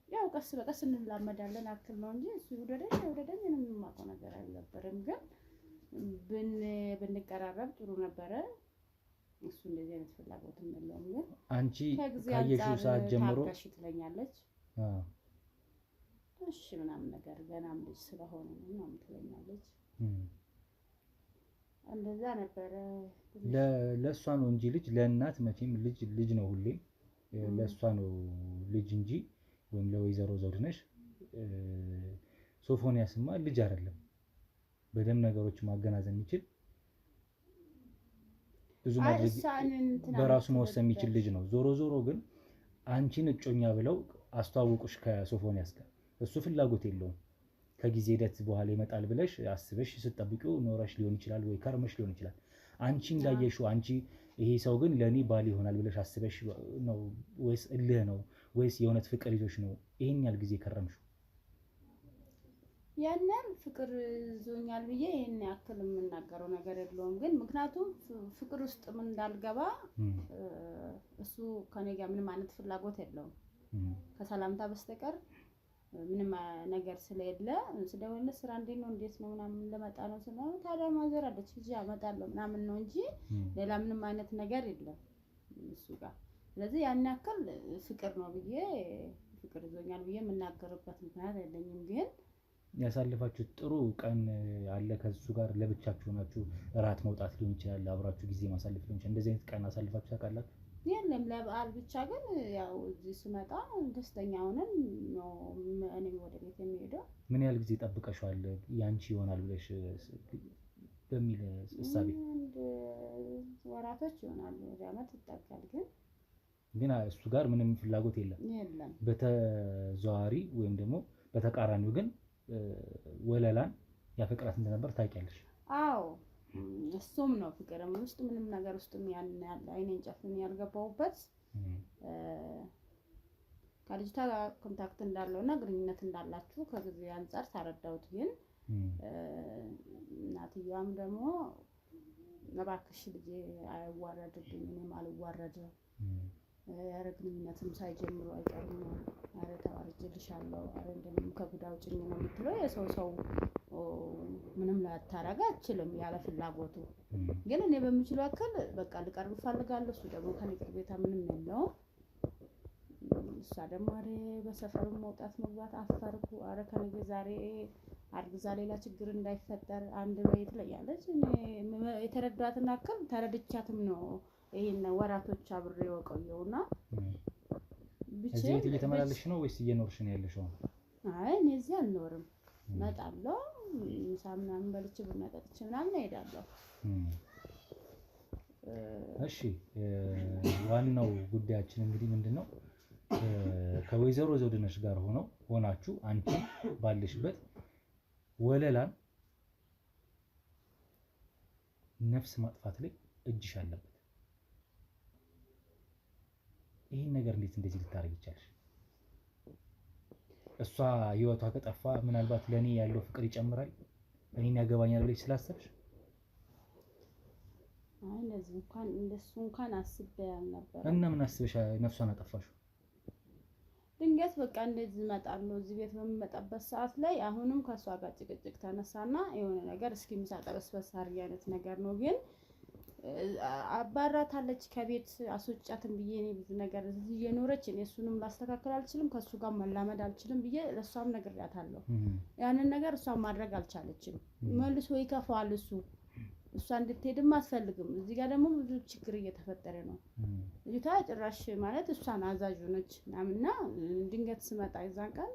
ያው ቀስ በቀስ እንላመዳለን አክል ነው እንጂ እሱ ይወደደኝ ምንም የማውቀው ነገር አልነበረም። ግን ብንቀራረብ ጥሩ ነበረ። እሱ እንደዚህ አይነት ፍላጎትም የለውም። ግን አንቺ ካየሽው ሰዓት ጀምሮ ታጋሽ ትለኛለች። እሺ ምናምን ነገር ገናም ልጅ ስለሆነ ምናምን ትለኛለች። እንደዛ ነበረ። ለእሷ ነው እንጂ ልጅ ለእናት መቼም ልጅ ነው ሁሌም ለእሷ ነው ልጅ እንጂ ወይም ለወይዘሮ ዘውድነሽ ሶፎንያስማ ልጅ አይደለም። በደም ነገሮች ማገናዘብ የሚችል ብዙ ማድረግ በራሱ መወሰን የሚችል ልጅ ነው። ዞሮ ግን አንቺን እጮኛ ብለው አስተዋወቁሽ ከሶፎንያስ ጋር። እሱ ፍላጎት የለውም። ከጊዜ ሂደት በኋላ ይመጣል ብለሽ አስበሽ ስትጠብቂው ኖረሽ ሊሆን ይችላል ወይ ከርመሽ ሊሆን ይችላል። አንቺ እንዳየሽው አንቺ ይሄ ሰው ግን ለኔ ባል ይሆናል ብለሽ አስበሽ ነው ወይስ እልህ ነው ወይስ የእውነት ፍቅር ይዞሽ ነው ይሄን ያህል ጊዜ ከረምሽው? ያንን ፍቅር ይዞኛል ብዬ ይሄን ያክል የምናገረው ነገር የለውም። ግን ምክንያቱም ፍቅር ውስጥ ምን እንዳልገባ እሱ ከኔ ጋር ምንም አይነት ፍላጎት የለውም ከሰላምታ በስተቀር ምንም ነገር ስለሌለ ስደውልለት ስራ እንዴት ነው እንዴት ነው ምናምን ለመጣ ነው ስለሆነ ታዲያ ማዘር አለች እጂ አመጣለሁ ምናምን ነው እንጂ ሌላ ምንም አይነት ነገር የለም እሱ ጋር። ስለዚህ ያን ያክል ፍቅር ነው ብዬ ፍቅር ይዞኛል ብዬ የምናገርበት ምክንያት የለኝም። ግን ያሳልፋችሁ ጥሩ ቀን አለ ከሱ ጋር ለብቻችሁ ናችሁ እራት መውጣት ሊሆን ይችላል፣ አብራችሁ ጊዜ ማሳለፍ ሊሆን ይችላል። እንደዚህ አይነት ቀን አሳልፋችሁ ታውቃላችሁ? የለም ለበዓል ብቻ። ግን ያው እዚህ ስመጣ ደስተኛ ሆነን ነው እኔም ወደ ቤት የሚሄደው። ምን ያህል ጊዜ ጠብቀሻል ያንቺ ይሆናል ብለሽ በሚል እሳቤ? ወራቶች ይሆናሉ፣ ወደ ዓመት ይጠጋል። ግን እሱ ጋር ምንም ፍላጎት የለም። በተዘዋዋሪ ወይም ደግሞ በተቃራኒው ግን ወለላን ያፈቅራት እንደነበር ታውቂያለሽ? አዎ እሱም ነው ፍቅርም ውስጥ ምንም ነገር ውስጥም ያን ያለ አይኔን ጨፍን ያልገባውበት ከልጅቷ ኮንታክት እንዳለውና ግንኙነት እንዳላችሁ ከጊዜ አንፃር ታረዳውት። ግን እናትየዋም ደግሞ እባክሽ ልጄ አይዋረድብኝ እኔም አልዋረድም ኧረ ግንኙነትም ሳይጀምሩ አይቀርም ነው ኧረ ተዋርጅልሻለሁ ኧረ እንደምንም ከጉዳ ውጭኝ ነው የምትለው። የሰው ምንም ላታረጋ አትችልም ያለ ፍላጎቱ። ግን እኔ በምችለው አክል በቃ ልቀርብ እፈልጋለሁ። እሱ ደግሞ ከኔ ቅርቤታ ምንም የለውም። እሷ ደግሞ ኧረ በሰፈሩ መውጣት መግባት አፈርኩ ኧረ ከነገ ዛሬ አርግዛ ሌላ ችግር እንዳይፈጠር አንድ በይ ትለኛለች። እኔ የተረዳኋትን አክል ተረድቻትም ነው ይሄን ወራቶች አብሬ ወቀየውና እዚህ ቤት እየተመላለሽ ነው ወይስ እየኖርሽ ነው ያለሽው? አይ እኔ እዚህ አልኖርም። እመጣለሁ ምሳ ምናምን በልቼ ቡና ጠጥቼ ምናምን እሄዳለሁ። እሺ ዋናው ጉዳያችን እንግዲህ ምንድነው ከወይዘሮ ዘውድነሽ ጋር ሆናችሁ አንቺ ባለሽበት ወለላን ነፍስ ማጥፋት ላይ እጅሽ አለበት። ይህን ነገር እንዴት እንደዚህ ልታደርግ ይቻልሽ? እሷ ህይወቷ ከጠፋ ምናልባት ለእኔ ያለው ፍቅር ይጨምራል እኔን ያገባኛል ብለሽ ስላሰብሽ? አይ እንደሱ እንኳን አስቤ አልነበረም። እና ምን አስበሽ ነፍሷን አጠፋሽው? ድንገት በቃ እንደዚህ እመጣለሁ እዚህ ቤት በምመጣበት ሰዓት ላይ አሁንም ከሷ ጋር ጭቅጭቅ ተነሳና የሆነ ነገር እስኪ ምሳ ጠበስበስ አድርጊ አይነት ነገር ነው። ግን አባራታለች ከቤት አስወጫትን ብዬ እኔ ብዙ ነገር እዚህ እየኖረች እኔ እሱንም ላስተካከል አልችልም ከሱ ጋር መላመድ አልችልም ብዬ ለሷም ነግሬያታለሁ። ያንን ነገር እሷ ማድረግ አልቻለችም። መልሶ ይከፋዋል እሷ እንድትሄድም አትፈልግም። እዚህ ጋር ደግሞ ብዙ ችግር እየተፈጠረ ነው። ልጅቷ ጭራሽ ማለት እሷን አዛዥ ሆነች ምናምንና ድንገት ስመጣ ይዛን ቀን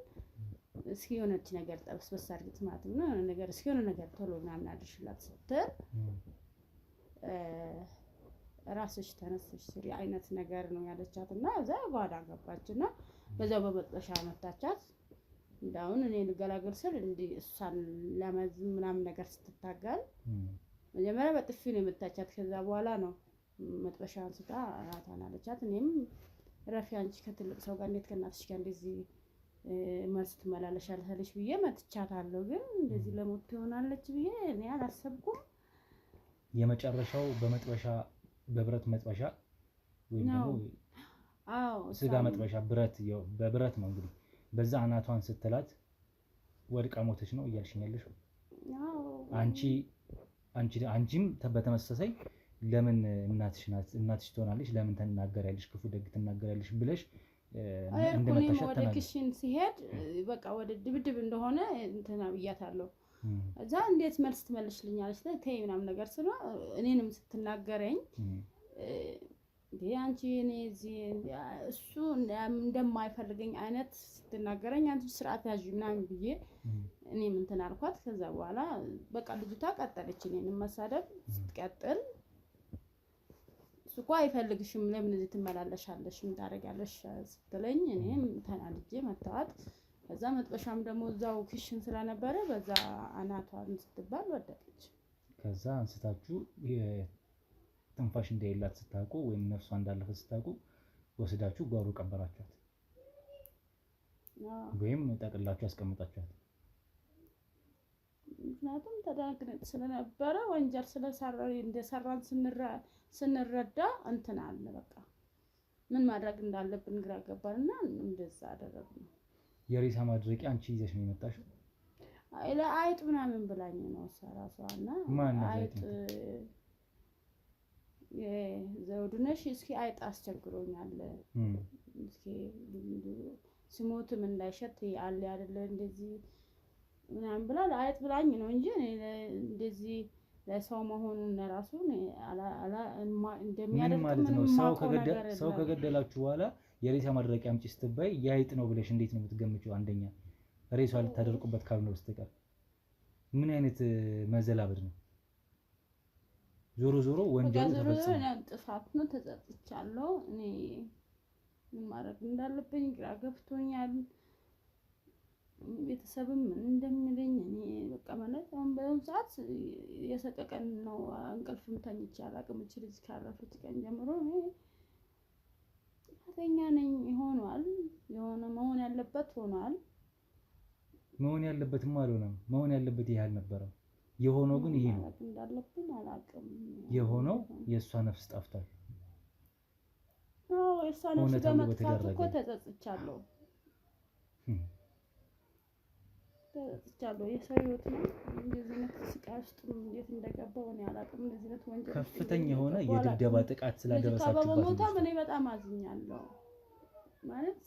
እስኪ የሆነች ነገር ጠብስበስ አድርጊት ማለት ነው ነገር እስኪ የሆነ ነገር ቶሎ ምናምን አድርሽላት ስትል ራስሽ ተነስሽ ስሪ አይነት ነገር ነው ያለቻት እና እዛ ጓዳ ገባችና በዛው በመጥበሻ መታቻት። እንዳውን እኔ ልገላገል ስል እንዲ እሷን ለመዝም ምናምን ነገር ስትታገል መጀመሪያ በጥፊ ነው የመታቻት። ከዛ በኋላ ነው መጥበሻ አንስታ ራታን አለቻት። እኔም ረፊ አንቺ ከትልቅ ሰው ጋር እንዴት ከእናትሽ ጋር እንደዚህ መልስ ትመላለሻለሽ ብዬ መትቻታለሁ። ግን እንደዚህ ለሞት ትሆናለች ብዬ እኔ አላሰብኩም። የመጨረሻው በመጥበሻ በብረት መጥበሻ ወይም ደግሞ ስጋ መጥበሻ በብረት ነው እንግዲህ በዛ አናቷን ስትላት ወድቃ ሞተች ነው እያልሽኝ ያለሽው? አንቺም በተመሳሳይ ለምን እናትሽ ትሆናለች ለምን ትናገሪያለሽ ክፉ ደግ ትናገሪያለሽ ብለሽ እንደመጣሽ ወደ ክሽን ሲሄድ በቃ ወደ ድብድብ እንደሆነ እንትና ብያታለሁ። እዛ እንዴት መልስ ትመልሽልኛለሽ ተይ ምናምን ነገር ስለ እኔንም ስትናገረኝ አንቺ እኔ እሱ እንደማይፈልገኝ አይነት ስትናገረኝ አንቺ ስርዓት ያዥ ምናምን ብዬ እኔም እንትን አልኳት። ከዛ በኋላ በቃ ልጅቷ ቀጠለች እኔንም መሳደብ ስትቀጥል እሱ እኮ አይፈልግሽም ለምን እዚህ ትመላለሻለሽ ምን ታደርጊያለሽ ስትለኝ እኔም ተናድጄ መታወት። ከዛ መጥበሻም ደግሞ እዛው ክሽን ስለነበረ በዛ አናቷን ስትባል ወደቀች። ከዛ አንስታችሁ ትንፋሽ እንደሌላት ስታውቁ ወይም ነፍሷ እንዳለፈ ስታውቁ ወስዳችሁ ጓሮ ቀበራችኋት ወይም ጠቅላችሁ ያስቀምጣችኋት? ምክንያቱም ተዳግነን ስለነበረ ወንጀል እንደሰራን ስንረዳ እንትን አለ በቃ ምን ማድረግ እንዳለብን ግራ ገባንና እንደዛ አደረግን። የሬሳ ማድረቂያ አንቺ ይዘሽ ነው የመጣሽው? አይጥ ምናምን ብላኝ ነው ሰራሷና አይጥ ዘውድነሽ እስኪ አይጥ አስቸግሮኛል እስኪ ሲሞትም እንዳይሸት ያለ አይደለ እንደዚህ ምናምን ብላ አይጥ ብላኝ ነው እንጂ እንደዚህ ለሰው መሆኑን ለራሱ እንደሚያደርግ ማለት ነው። ሰው ከገደላችሁ በኋላ የሬሳ ማድረቂያ አምጪ ስትባይ የአይጥ ነው ብለሽ እንዴት ነው የምትገምጪው? አንደኛ ሬሷ ልታደርቁበት ካልሆነ በስተቀር ምን አይነት መዘላበድ ነው? ዞሮ ዞሮ ወንጀሉ ተፈጽሟል። ጥፋት ነው ተጸጽቻለሁ። እኔ ምን ማድረግ እንዳለብኝ ግራ ገብቶኛል። ቤተሰብም እንደሚለኝ እኔ በቃ ማለት አሁን በአሁን ሰዓት የሰቀቀን ነው እንቅልፍም ተኝቼ አላውቅም። እቺ ልጅ ካረፈች ቀን ጀምሮ እኔ ጥፋተኛ ነኝ ሆኗል። የሆነ መሆን ያለበት ሆኗል። መሆን ያለበትም አልሆነም። መሆን ያለበት ይሄ አልነበረም። የሆነው ግን ይሄ ነው እንዳለብን አላውቅም። የሆነው የእሷ ነፍስ ጠፍቷል። አዎ የእሷ ነፍስ በመጥፋቱ እኮ ተጸጽቻለሁ። የሰው ህይወት ነው እንደዚህ አይነት ስቃይ ውስጥ እንዴት እንደገባው እኔ አላውቅም። እንደዚህ አይነት ወንጀል ከፍተኛ የሆነ የድብደባ ጥቃት ስላደረሳችሁባት በሞቷ እኔ በጣም አዝኛለሁ። ማለት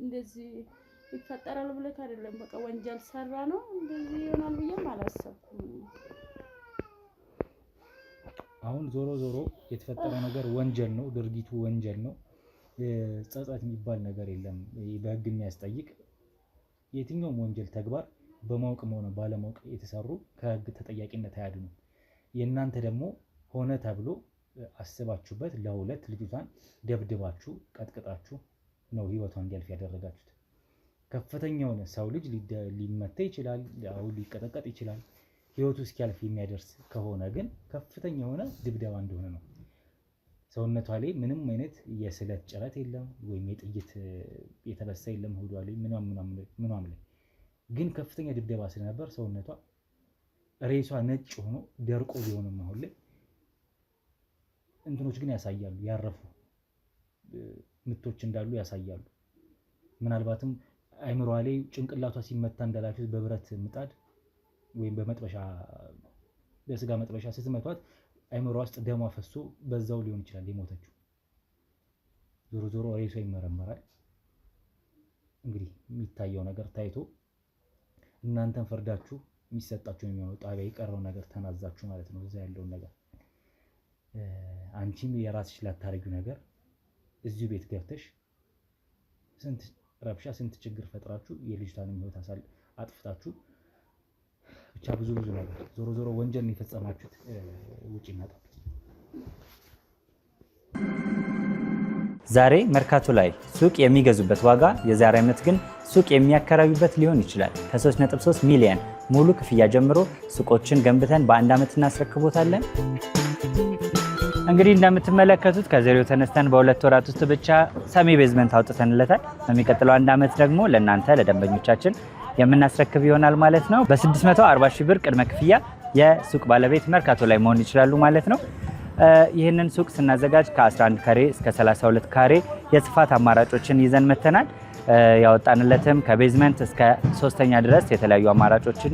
እንደዚህ ይፈጠራል ብለህ አይደለም በቃ ወንጀል ሰራ ነው እንደዚህ ይሆናል ብዬም አላሰብኩም። አሁን ዞሮ የተፈጠረው ነገር ወንጀል ነው፣ ድርጊቱ ወንጀል ነው። ጸጸት የሚባል ነገር የለም በህግ የሚያስጠይቅ። የትኛውም ወንጀል ተግባር በማወቅም ሆነ ባለማወቅ የተሰሩ ከህግ ተጠያቂነት አያድኑም። የእናንተ ደግሞ ሆነ ተብሎ አስባችሁበት ለሁለት ልጅቷን ደብድባችሁ ቀጥቅጣችሁ ነው ህይወቷን እንዲያልፍ ያደረጋችሁት። ከፍተኛ የሆነ ሰው ልጅ ሊመታ ይችላል፣ ሊቀጠቀጥ ይችላል። ህይወቱ እስኪያልፍ የሚያደርስ ከሆነ ግን ከፍተኛ የሆነ ድብደባ እንደሆነ ነው። ሰውነቷ ላይ ምንም አይነት የስለት ጭረት የለም ወይም የጥይት የተበሳ የለም ሆዷ ላይ ምኗም ላይ ግን ከፍተኛ ድብደባ ስለነበር ሰውነቷ ሬሷ ነጭ ሆኖ ደርቆ ቢሆንም አሁን ላይ እንትኖች ግን ያሳያሉ፣ ያረፉ ምቶች እንዳሉ ያሳያሉ። ምናልባትም አይምሯ ላይ ጭንቅላቷ ሲመታ እንዳላችሁት በብረት ምጣድ ወይም በመጥበሻ በስጋ መጥበሻ ስትመቷት አይምሯ ውስጥ ደሟ ፈሶ በዛው ሊሆን ይችላል የሞተችው። ዞሮ ዞሮ ሬሷ ይመረመራል። እንግዲህ የሚታየው ነገር ታይቶ እናንተን ፈርዳችሁ የሚሰጣችሁ የሚሆነው ጣቢያ የቀረው ነገር ተናዛችሁ ማለት ነው። እዛ ያለውን ነገር አንቺም የራስሽ ላታረጊው ነገር እዚሁ ቤት ገብተሽ ስንት ረብሻ ስንት ችግር ፈጥራችሁ የልጅቷንም ህይወት አጥፍታችሁ ብቻ ብዙ ነገር ዞሮ ዞሮ ወንጀል ነው የፈጸማችሁት። ውጪ እናጣ ዛሬ መርካቶ ላይ ሱቅ የሚገዙበት ዋጋ የዛሬ ዓመት ግን ሱቅ የሚያከራዩበት ሊሆን ይችላል። ከ3.3 ሚሊዮን ሙሉ ክፍያ ጀምሮ ሱቆችን ገንብተን በአንድ ዓመት እናስረክቦታለን። እንግዲህ እንደምትመለከቱት ከዜሮ ተነስተን በ2 ወራት ውስጥ ብቻ ሰሚ ቤዝመንት አውጥተንለታል። በሚቀጥለው አንድ ዓመት ደግሞ ለእናንተ ለደንበኞቻችን የምናስረክብ ይሆናል ማለት ነው። በ640 ሺህ ብር ቅድመ ክፍያ የሱቅ ባለቤት መርካቶ ላይ መሆን ይችላሉ ማለት ነው። ይህንን ሱቅ ስናዘጋጅ ከ11 ካሬ እስከ 32 ካሬ የስፋት አማራጮችን ይዘን መተናል። ያወጣንለትም ከቤዝመንት እስከ 3ኛ ድረስ የተለያዩ አማራጮችን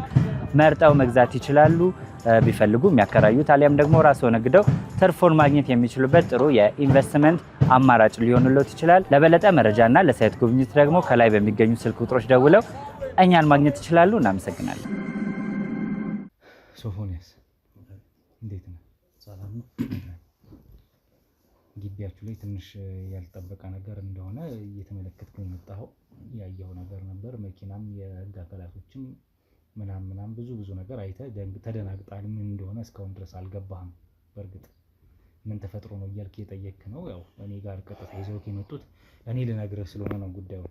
መርጠው መግዛት ይችላሉ። ቢፈልጉ የሚያከራዩት አሊያም ደግሞ ራስዎ ነግደው ትርፎን ማግኘት የሚችሉበት ጥሩ የኢንቨስትመንት አማራጭ ሊሆንልዎት ይችላል። ለበለጠ መረጃና ለሳይት ጉብኝት ደግሞ ከላይ በሚገኙ ስልክ ቁጥሮች ደውለው እኛን ማግኘት ይችላሉ። እናመሰግናለን። ሶፎንያስ እንዴት ነው? ሰላም ነው። ግቢያችሁ ላይ ትንሽ ያልጠበቀ ነገር እንደሆነ እየተመለከትኩ የመጣኸው ያየኸው ነገር ነበር። መኪናም የህግ አካላቶችም ምናምን ብዙ ነገር አይተህ ተደናግጣል። ምን እንደሆነ እስካሁን ድረስ አልገባህም። በእርግጥ ምን ተፈጥሮ ነው እያልክ የጠየክ ነው። ያው እኔ ጋር ቀጥታ ይዘውክ የመጡት እኔ ልነግርህ ስለሆነ ነው ጉዳዩ።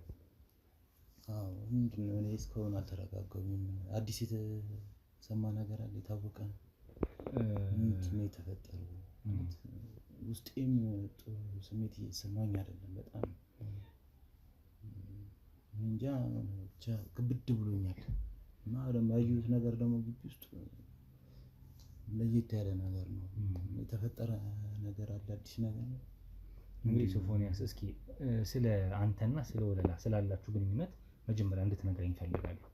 አዎ ምንድን ነው? እኔ እስካሁን አልተረጋጋሁም። አዲስ የተሰማ ነገር አለ? የታወቀ ምንድን ነው የተፈጠረው? ውስጤም ጥሩ ስሜት እየተሰማኝ አይደለም። በጣም እንጃ ብቻ ክብድ ብሎኛል። እና ደግሞ ያየሁት ነገር ደግሞ ግቢ ውስጥ ለየት ያለ ነገር ነው የተፈጠረ ነገር አለ፣ አዲስ ነገር ነው። እንግዲህ ሶፎንያስ እስኪ ስለ አንተና ስለ ወለላ ስላላችሁ ግንኙነት መጀመሪያ እንድትነግረኝ እፈልጋለሁ።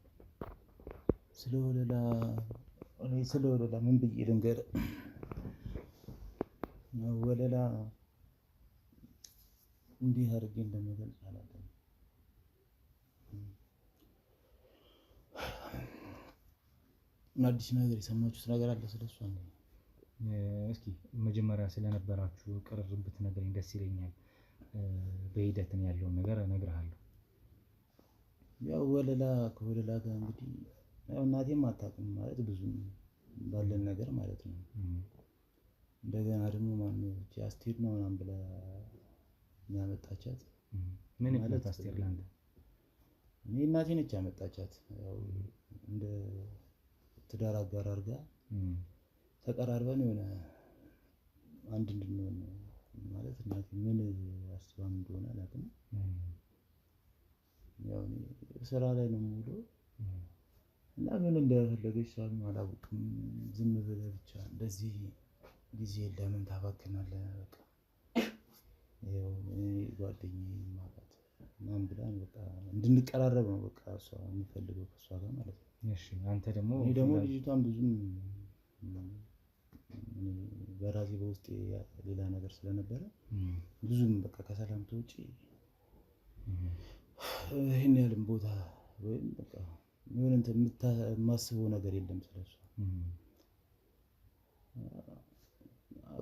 ስለ ወለላ ምን ብዬ ልንገርህ? ወለላ እንዲህ አድርጌ እንደምገልጽ አላውቅም። አዲስ ነገር የሰማችሁት ነገር አለ ስለሷ? እስኪ መጀመሪያ ስለነበራችሁ ቅርርብ ብትነግረኝ ደስ ይለኛል። በሂደትን ያለውን ነገር እነግርሃለሁ። ያው ከወለላ ጋር እንግዲህ ያው እናቴም አታውቅም ማለት ብዙም ባለን ነገር ማለት ነው። እንደገና ደግሞ ማነው አስቴር ነው ምናምን ብላ ያመጣቻት። ምን ማለት አስቴር ላንተ? እኔ እናቴ ነች ያመጣቻት። ያው እንደ ትዳር አጋር አድርጋ ተቀራርበን የሆነ አንድ እንድንሆን ማለት እናቴ ምን አስባም እንደሆነ አላውቅም። ያው እኔ ስራ ላይ ነው የምውለው እና ምን እንደፈለገች እሷም አላውቅም። ዝም ብለህ ብቻ እንደዚህ ጊዜ ለምን ታባክናለህ? በቃ ያው እኔ ጓደኛዬ ማለት ምናምን ብላ በቃ እንድንቀራረብ ነው በቃ እሷ የሚፈልገው ከእሷ ጋር ማለት ነው። እሺ አንተ ደግሞ እኔ ደግሞ ልጅቷን ብዙም በራሴ በውስጤ ሌላ ነገር ስለነበረ ብዙም በቃ ከሰላምታ ውጪ ይሄን ያህልም ቦታ ወይም በቃ የሆነ እንትን የማስበው ነገር የለም ስለሷ።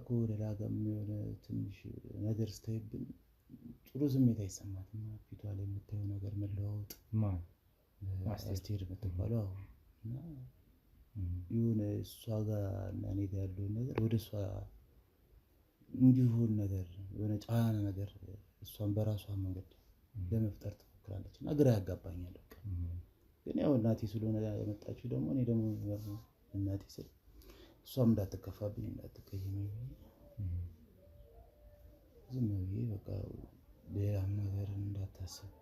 ከወለላ ጋር የሆነ ትንሽ ነገር ስታይብን ጥሩ ስሜት አይሰማትም። ፊቷ ላይ የምታየው ነገር መለዋወጥ አስቴር የምትባለው እና የሆነ እሷ ጋር እና እኔ ጋር ያለውን ነገር ወደ እሷ እንዲሆን ነገር የሆነ ጫና ነገር እሷን በራሷ መንገድ ለመፍጠር ትሞክራለች እና ግራ ያጋባኛል። በቃ ግን ያው እናቴ ስለሆነ ያመጣችው ደግሞ እኔ ደግሞ እናቴ ስል እሷም እንዳትከፋብኝ እንዳትቀየመኝ ዝም ብዬ በቃ ሌላም ነገር እንዳታስብ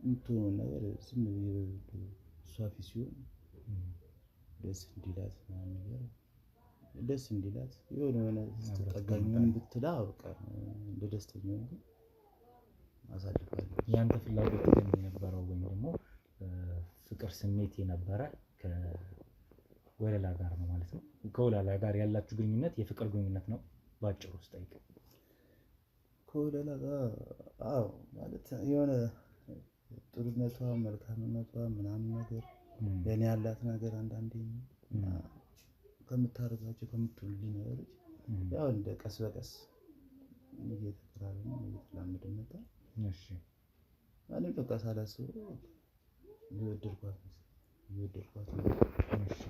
እንትኑን ነገር ዝም ብዬ እሷ ፊት ሲሆን ደስ እንዲላት ምናምን ነገር ደስ እንዲላት የሆነ ስትጠጋኝ ብትላ በቃ እንደ ደስተኛ ነው አሳልፋለሁ። ያንተ ፍላጎት የነበረው ወይም ደግሞ ፍቅር ስሜት የነበረ ከወለላ ጋር ነው ማለት ነው? ከወለላ ጋር ያላችሁ ግንኙነት የፍቅር ግንኙነት ነው ባጭሩ ውስጥ ጠይቅ። ከወለላ ጋር አዎ ማለት የሆነ ጥሩነቷ መልካምነቷ ምናምን ነገር ለኔ ያላት ነገር አንዳንዴ ከምታረጋቸው ከምትውልኝ ነገሮች ያው እንደ ቀስ በቀስ እየተቀራረብን እየተላመድን መጣ። እሺ እኔ በቃ ሳላስበው እየወደድኳት። እሺ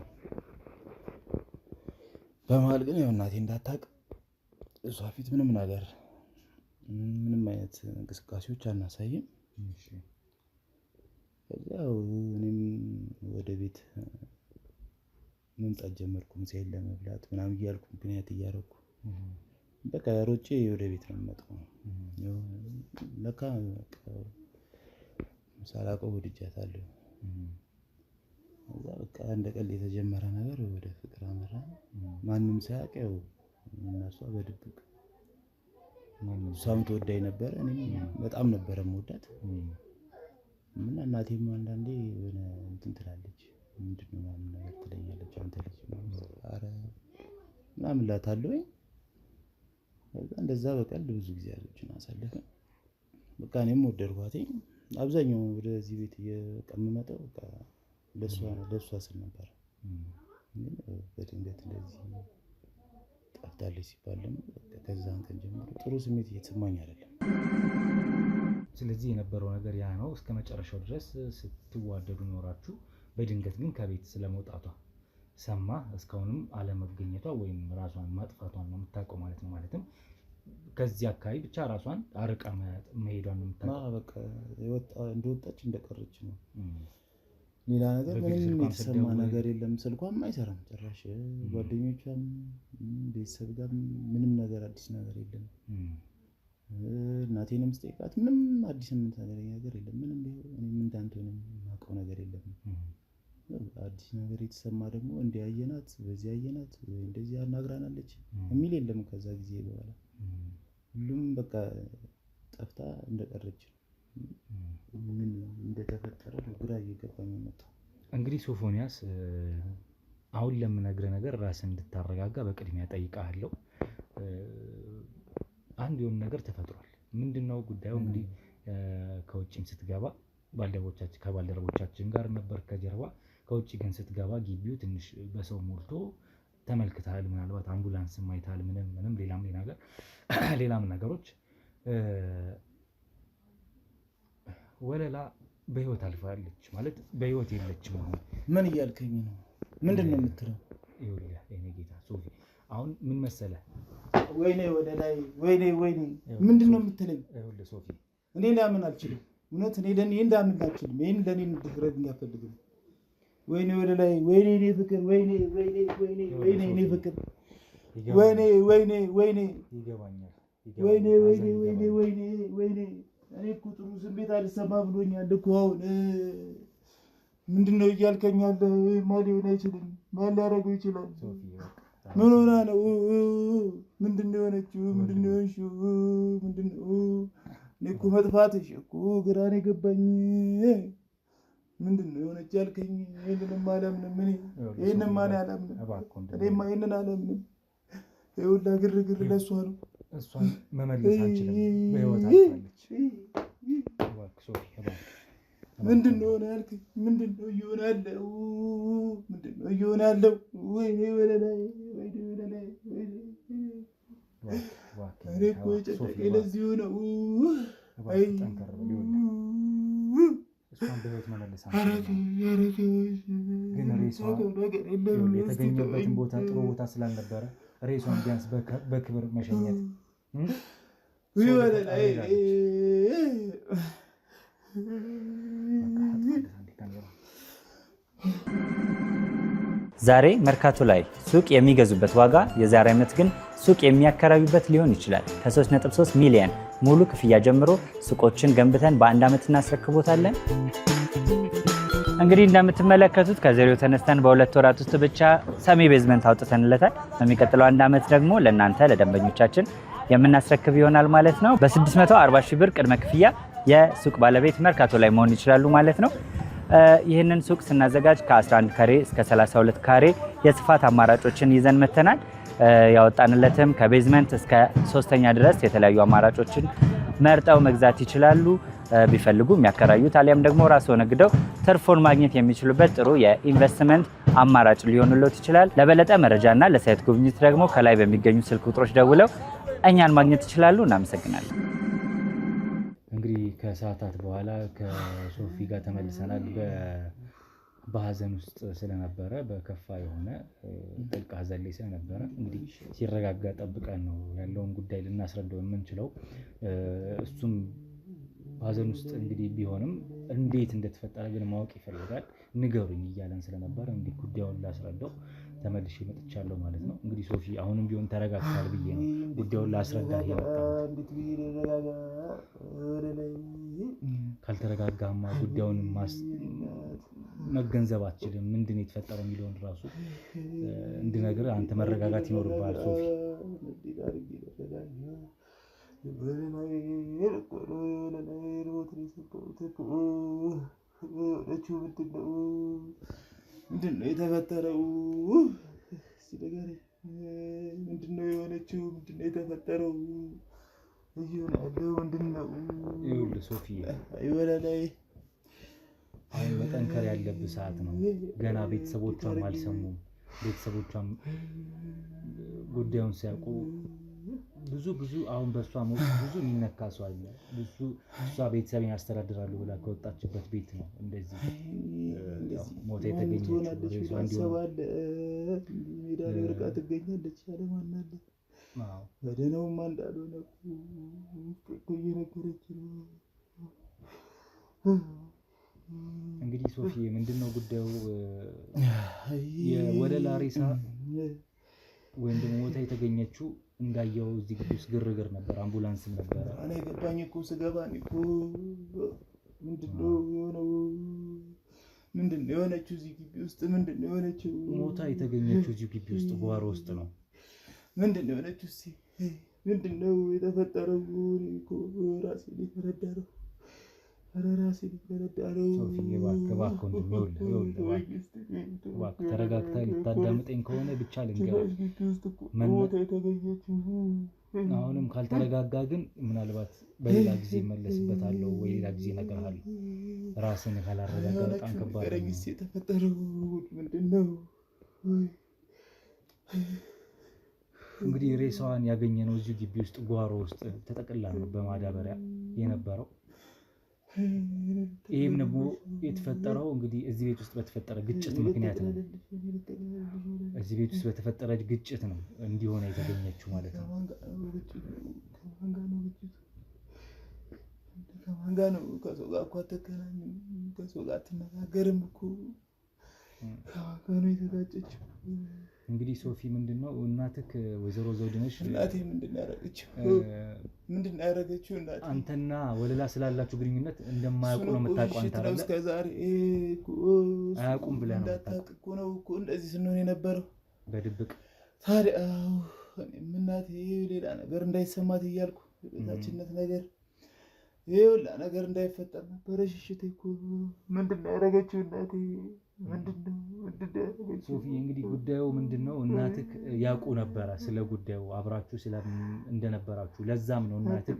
በመሀል ግን ያው እናቴ እንዳታውቅ እሷ ፊት ምንም ነገር ምንም አይነት እንቅስቃሴዎች አናሳይም። እሺ ከዚያው እኔም ወደ ቤት መምጣት ጀመርኩ። ምሳዬን ለመብላት ምናምን እያልኩ ምክንያት እያደረኩ በቃ ሮጬ ወደ ቤት ነው የምመጣው። ለካ ሳላውቀው ወድጃታለሁ። ከዛ በቃ እንደ ቀልድ የተጀመረ ነገር ወደ ፍቅር አመራ። ማንም ሳያውቅ ያው እነሷ በድብቅ እሷም ትወዳኝ ነበረ፣ እኔም በጣም ነበረ የምወዳት። እና እናቴም አንዳንዴ የሆነ እንትን ትላለች፣ ምንድን ነው ምናምን ነገር ትለኛለች። አንተ ልጅ ኧረ ምናምን እላታለሁ። ከዛ እንደዛ በቀልድ ብዙ ጊዜያቶችን አሳለፍን። በቃ እኔም ወደድኳት። አብዛኛውን ወደዚህ ቤት የምመጣው በቃ ለእሷ ስል ነበር። ግን በድንገት እንደዚህ ጠፍታለች ሲባል ደግሞ ከዛን ቀን ጀምሮ ጥሩ ስሜት እየተሰማኝ አይደለም። ስለዚህ የነበረው ነገር ያ ነው። እስከ መጨረሻው ድረስ ስትዋደዱ ኖራችሁ። በድንገት ግን ከቤት ስለመውጣቷ ሰማ፣ እስካሁንም አለመገኘቷ ወይም ራሷን ማጥፋቷን ነው የምታውቀው ማለት ነው። ማለትም ከዚህ አካባቢ ብቻ ራሷን አርቃ መሄዷን ነው የምታውቀው። በቃ እንደወጣች እንደቀረች ነው። ሌላ ነገር ምንም የተሰማ ነገር የለም። ስልኳም አይሰራም ጭራሽ። ጓደኞቿም ቤተሰብ ጋር ምንም ነገር አዲስ ነገር የለም። እናቴንም ስጠይቃት ምንም አዲስ ነገር የለም። ምንም ቢሆን እኔም እንዳንተ ምንም የማውቀው ነገር የለም። አዲስ ነገር የተሰማ ደግሞ እንዲያየናት በዚህ አየናት ወይ እንደዚህ አናግራናለች የሚል የለም። ከዛ ጊዜ በኋላ ሁሉም በቃ ጠፍታ እንደቀረች ምን እንደተፈጠረ ግራ እየገባኝ መጣ። እንግዲህ ሶፎንያስ አሁን ለምነግርህ ነገር ራስን እንድታረጋጋ በቅድሚያ ጠይቃለሁ። አንድ የሆነ ነገር ተፈጥሯል። ምንድነው ጉዳዩ? እንግዲህ ከውጭም ስትገባ ከባልደረቦቻችን ጋር ነበር ከጀርባ። ከውጭ ግን ስትገባ ግቢው ትንሽ በሰው ሞልቶ ተመልክተሃል። ምናልባት አምቡላንስም አይተሃል። ምንም ሌላም ነገሮች። ወለላ በህይወት አልፋለች ማለት በህይወት የለችም። አሁን ምን እያልከኝ ነው? ምንድን ነው የምትለው? ይኸውልህ የእኔ ጌታ ሶፊ፣ አሁን ምን መሰለህ? ወይኔ ወደ ላይ ወይኔ ምንድን ነው የምትለኝ? ይኸውልህ ሶፊ፣ እኔ ላምን አልችልም። እውነት እኔ እንዳምን አልችልም። ይሄን ለኔ እንድትረድ እንዳፈልግም። ወይኔ ወደ ላይ ወይኔ እኔ ፍቅር ወይኔ እኔ ፍቅር ወይኔ ይገባኛል። ወይኔ እኔ እኮ ጥሩ ስሜት አልሰማ ብሎኛል እኮ። አሁን ምንድን ነው እያልከኝ ያለህ? ማን ሊሆን አይችልም። ማን ሊያደርገው ይችላል? ምን ሆና ነው? ምንድን ነው የሆነችው? ምንድን ነው የሆንሽው? ምንድን ነው? እኔ እኮ መጥፋትሽ እኮ ግራ ነው የገባኝ። ምንድን ነው የሆነች ያልከኝ? ይህንንም አላምንም። ይህንም አላምንም። እኔማ ይህንን አላምንም። ይኸውልህ ግርግር ለእሷ ነው። እሷን መመለስ አንችልም። በህይወት አልፋለች። ምንድን ነው ሆነ ያልከኝ? ምንድን ነው እየሆነ ያለው? ምንድን ነው እየሆነ ያለው? ወይኔ ወደ ላይ እኔ እኮ የጨነቀኝ ለዚሁ ነው። እሷን በህይወት መመለስ አንችልም። ግን ሬሷ የተገኘበትን ቦታ ጥሩ ቦታ ስላልነበረ ሬሷን ቢያንስ በክብር መሸኘት ዛሬ መርካቶ ላይ ሱቅ የሚገዙበት ዋጋ የዛሬ ዓመት ግን ሱቅ የሚያከራዩበት ሊሆን ይችላል። ከ3.3 ሚሊዮን ሙሉ ክፍያ ጀምሮ ሱቆችን ገንብተን በአንድ ዓመት እናስረክቦታለን። እንግዲህ እንደምትመለከቱት ከዜሮ ተነስተን በ2 ወራት ውስጥ ብቻ ሰሚ ቤዝመንት አውጥተንለታል። በሚቀጥለው አንድ ዓመት ደግሞ ለእናንተ ለደንበኞቻችን የምናስረክብ ይሆናል ማለት ነው። በ640 ሺህ ብር ቅድመ ክፍያ የሱቅ ባለቤት መርካቶ ላይ መሆን ይችላሉ ማለት ነው። ይህንን ሱቅ ስናዘጋጅ ከ11 ካሬ እስከ 32 ካሬ የስፋት አማራጮችን ይዘን መተናል። ያወጣንለትም ከቤዝመንት እስከ 3ኛ ድረስ የተለያዩ አማራጮችን መርጠው መግዛት ይችላሉ። ቢፈልጉ የሚያከራዩት አሊያም ደግሞ ራስዎ ነግደው ትርፎን ማግኘት የሚችሉበት ጥሩ የኢንቨስትመንት አማራጭ ሊሆንልዎት ይችላል። ለበለጠ መረጃና ለሳይት ጉብኝት ደግሞ ከላይ በሚገኙ ስልክ ቁጥሮች ደውለው እኛን ማግኘት ይችላሉ። እናመሰግናለን። እንግዲህ ከሰዓታት በኋላ ከሶፊ ጋር ተመልሰናል። በሀዘን ውስጥ ስለነበረ በከፋ የሆነ ጥልቅ ሀዘን ላይ ስለነበረ እንግዲህ ሲረጋጋ ጠብቀን ነው ያለውን ጉዳይ ልናስረዳው የምንችለው። እሱም ሀዘን ውስጥ እንግዲህ ቢሆንም እንዴት እንደተፈጠረ ግን ማወቅ ይፈልጋል። ንገሩኝ እያለን ስለነበረ እንግዲህ ጉዳዩን ላስረዳው ተመልሼ መጥቻለሁ ማለት ነው። እንግዲህ ሶፊ አሁንም ቢሆን ተረጋግታል ብዬ ነው ጉዳዩን ላስረዳ የመጣሁት። ካልተረጋጋማ ጉዳዩን መገንዘብ አትችልም። ምንድን ነው የተፈጠረው የሚለውን ራሱ እንድነግር አንተ መረጋጋት ይኖርብሃል ሶፊ። ምንድን ነው የተፈጠረው? ምንድን ነው የሆነችው? ምንድን ነው የተፈጠረው? እየሆነ ያለው ምንድን ነው? ይኸውልህ ሶፊ አሁን መጠንከር ያለብህ ሰዓት ነው። ገና ቤተሰቦቿም አልሰሙም። ቤተሰቦቿም ጉዳዩን ሲያውቁ ብዙ አሁን በእሷ ሞት ብዙ የሚነካ ሰው አለ። እሷ ቤተሰብን ያስተዳድራሉ ብላ ከወጣችበት ቤት ነው እንደዚህ ሞት የተገኘችው። ሜዳ ላይ ወርቃ ትገኛለች ያለ ማን አለ? በደህናውማ እንዳልሆነ እኮ እየነገረች ነው። እንግዲህ ሶፊ ምንድነው ጉዳዩ? የወለላ ሬሳ ወይም ደግሞ ሞታ የተገኘችው እንዳየው እዚህ ግቢ ውስጥ ግርግር ነበር፣ አምቡላንስም ነበረ። እኔ ገባኝ እኮ ስገባ እኮ ምንድነው የሆነው? ምንድነው የሆነችው? እዚህ ግቢ ውስጥ ምንድነው የሆነችው? ሞታ የተገኘችው እዚህ ግቢ ውስጥ ጓሮ ውስጥ ነው። ምንድነው የሆነችው? ምንድነው የተፈጠረው? እኮ ራሴ ሊፈረዳ ነው። ራሴ ሊፈረዳ ነው። ሶፊ እባክህ ተረጋግተህ ልታዳምጠኝ ከሆነ ብቻ ልንገርህ። አሁንም ካልተረጋጋ ግን ምናልባት በሌላ ጊዜ እመለስበታለሁ ወይ ሌላ ጊዜ እነግርሃለሁ። ራስን ካላረጋጋ በጣም ከባድ ነው። የተፈጠረው ምንድን ነው? እንግዲህ ሬሳዋን ያገኘነው እዚሁ ግቢ ውስጥ ጓሮ ውስጥ ተጠቅላ ነው በማዳበሪያ የነበረው። ይህም ደግሞ የተፈጠረው እንግዲህ እዚህ ቤት ውስጥ በተፈጠረ ግጭት ምክንያት ነው። እዚህ ቤት ውስጥ በተፈጠረ ግጭት ነው እንዲሆነ የተገኘችው ማለት ነው። ከማን ጋር ነው? ከሰው ጋር እኮ አትገናኝም፣ ከሰው ጋር አትነጋገርም እኮ። ከማን ጋር ነው የተጋጨችው? እንግዲህ ሶፊ ምንድነው እናትህ ወይዘሮ ዘውድነሽ እናቴ ምንድነው ያደረገችው? ምንድነው ያደረገችው? እናቴ አንተና ወለላ ስላላችሁ ግንኙነት እንደማያውቁ ነው የምታውቀው አንተ አይደል? እስከዛሬ አያውቁም ብለህ ነው እንዳታውቅ እኮ ነው እኮ እንደዚህ ስንሆን የነበረው በድብቅ። ታዲያ እኔም እናቴ ሌላ ነገር እንዳይሰማት እያልኩ የቤታችነት ነገር ይሄ ሁላ ነገር እንዳይፈጠር ነበረ ሽሽቴ እኮ። ምንድነው ያደረገችው እናቴ? ምንድነው ሶፊ? እንግዲህ ጉዳዩ ምንድነው እናትህ ያውቁ ነበረ ስለ ጉዳዩ አብራችሁ እንደነበራችሁ። ለዛም ነው እናትህ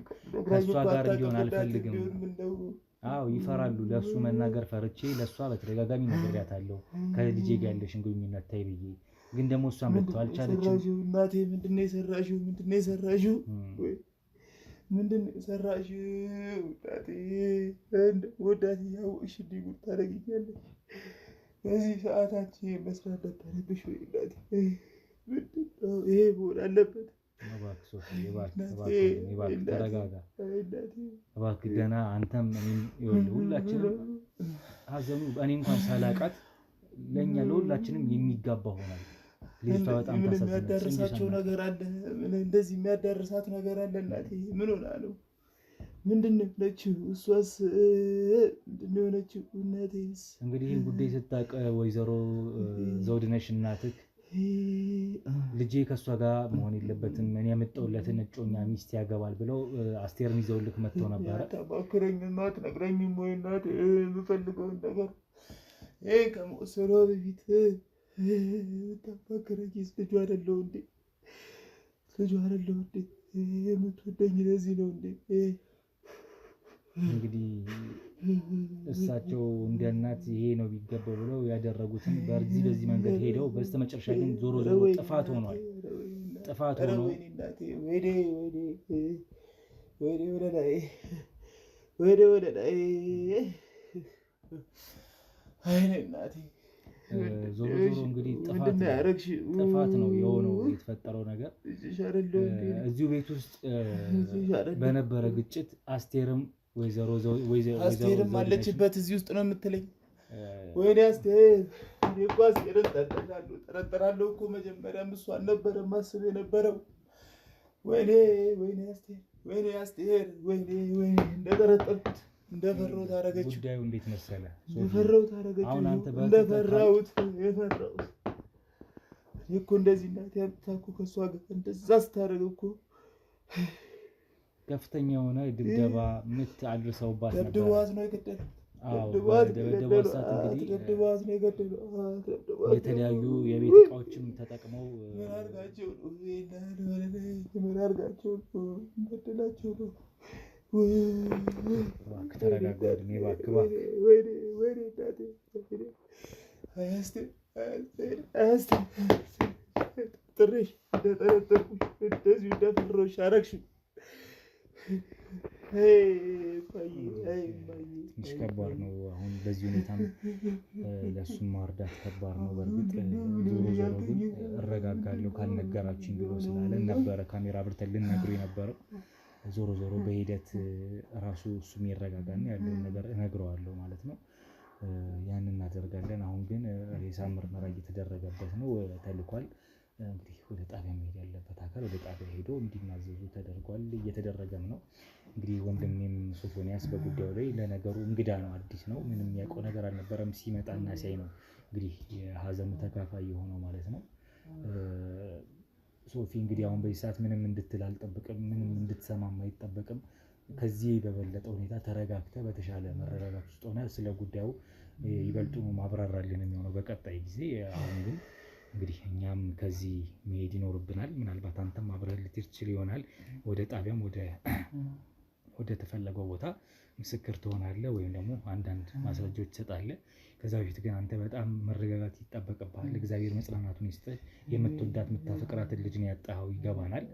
ከእሷ ጋር እንዲሆን አልፈልግም። አዎ ይፈራሉ። ለእሱ መናገር ፈርቼ ለእሷ በተደጋጋሚ ነግሬያታለሁ ከልጄ ጋር ያለሽን ግንኙነት ተይ ብዬ። ግን ደግሞ እሷ መጥተው አልቻለችም። እናቴ ምንድነው የሰራሽው? ምንድነው የሰራሽው? ምንድነው የሰራሽው? እናቴ ወዳት እያወቅሽ እንዲህ ጉድ ታደርጊኛለሽ? በዚህ ሰዓት አንቺ መስራት ነበረብሽ ወይ እናቴ? ምንድነው ይሄ መሆን አለበት? እባክህ ሶፊ እባክህ ተረጋጋ። እባክህ ገና አንተም እኔም ይኸውልህ ሁላችንም ሀዘኑ እኔ እንኳን ሳላውቃት ለኛ ለሁላችንም የሚጋባ ሆናል። ልጅቷ በጣም ምን ታሳዝናለች። የሚያዳርሳቸው ነገር አለ? ምን እንደዚህ የሚያዳርሳት ነገር አለ? እናቴ ምን ሆና ነው? ምንድን ነው የሆነችው? እሷስ ምንድን ነው የሆነችው? እናቴስ እንግዲህ ይህን ጉዳይ ስታውቅ ወይዘሮ ዘውድነሽ እናትህ ልጄ ከእሷ ጋር መሆን የለበትም እኔ ያመጣሁለትን እጮኛ ሚስት ያገባል ብለው አስቴርን ይዘውልክ መጥተው ነበረ። አታማክረኝም? አትነግረኝም ወይ እናቴ የምፈልገውን ነገር ከመወሰኗ በፊት ታማክረኝስ? ልጁ አይደለሁ እንዴ? ልጁ አይደለሁ እንዴ? የምትወደኝ ለዚህ ነው እንዴ? እንግዲህ እሳቸው እንደ እናት ይሄ ነው ቢገባው ብለው ያደረጉትን በዚህ መንገድ ሄደው በስተመጨረሻ ግን ዞሮ ጥፋት ሆኗል። ጥፋት ሆኖ ዞሮ እንግዲህ ጥፋት ነው የሆነው የተፈጠረው ነገር። እዚሁ ቤት ውስጥ በነበረ ግጭት አስቴርም አስቴርም አለችበት እዚህ ውስጥ ነው የምትለኝ? ወይኔ አስቴር እኔ እኮ አስቴርን ጠረጥራለሁ እኮ መጀመሪያም እሷን ነበረ ማስብ የነበረው። ወይኔ አስቴር እንደጠረጠርኩት እንደፈራሁት አደረገችው። ጉዳዩ እንዴት መሰለ? እንደፈራሁት አደረገችው። አሁን አንተ የፈራሁት እኔ እኮ እንደዚህ እናቴ አምጥታ እኮ ከእሷ ጋር እንደዛ ስታደርግ እኮ ከፍተኛ የሆነ ድብደባ ምት አድርሰውባት ነበር። ደብድበዋት ነው የገደለው። ደብድበዋት ሰዓት እንግዲህ የተለያዩ የቤት እቃዎችም ተጠቅመው ምን አድርጋቸው ነው ገደላቸው ነው? እባክህ ተረጋጋ እድሜ እባክህ ወይኔ እናቴ ጥሬሽ እንደጠረጠርኩሽ እንደዚሁ እንደፈራሁሽ አደረግሽው። ትንሽ ከባድ ነው። አሁን በዚህ ሁኔታ ለእሱም ማርዳት ከባድ ነው። በእርግጥ ዞሮ ግን እረጋጋለሁ ካልነገራችሁኝ ብሎ ስላለን ነበረ ካሜራ አብርተን ልንነግሩ የነበረው። ዞሮ በሂደት ራሱ እሱም ይረጋጋና ያለውን ነገር እነግረዋለሁ ማለት ነው። ያንን እናደርጋለን። አሁን ግን ሬሳ ምርመራ እየተደረገበት ነው፣ ተልኳል። እንግዲህ ወደ ጣቢያ መሄድ ያለበት አካል ወደ ጣቢያ ሄዶ እንዲናዘዙ ተደርጓል፣ እየተደረገም ነው። እንግዲህ ወንድሜም ሶፎንያስ በጉዳዩ ላይ ለነገሩ እንግዳ ነው፣ አዲስ ነው፣ ምንም የሚያውቀው ነገር አልነበረም። ሲመጣና ሲያይ ነው እንግዲህ የሀዘኑ ተካፋይ የሆነው ማለት ነው። ሶፊ እንግዲህ አሁን በዚህ ሰዓት ምንም እንድትል አልጠብቅም፣ ምንም እንድትሰማም አይጠበቅም። ከዚህ በበለጠ ሁኔታ ተረጋግተ በተሻለ መረጋጋት ውስጥ ሆነ ስለ ጉዳዩ ይበልጡኑ ማብራራልን የሚሆነው በቀጣይ ጊዜ። አሁን ግን እንግዲህ እኛም ከዚህ መሄድ ይኖርብናል። ምናልባት አንተም አብረህ ልትሄድ ትችል ይሆናል ወደ ጣቢያም ወደ ተፈለገው ቦታ ምስክር ትሆናለህ ወይም ደግሞ አንዳንድ ማስረጃዎች ትሰጣለህ። ከዛ በፊት ግን አንተ በጣም መረጋጋት ይጠበቅብሃል። እግዚአብሔር መጽናናቱን ይስጥህ። የምትወዳት የምታፈቅራትን ልጅ ነው ያጣኸው፣ ይገባናል።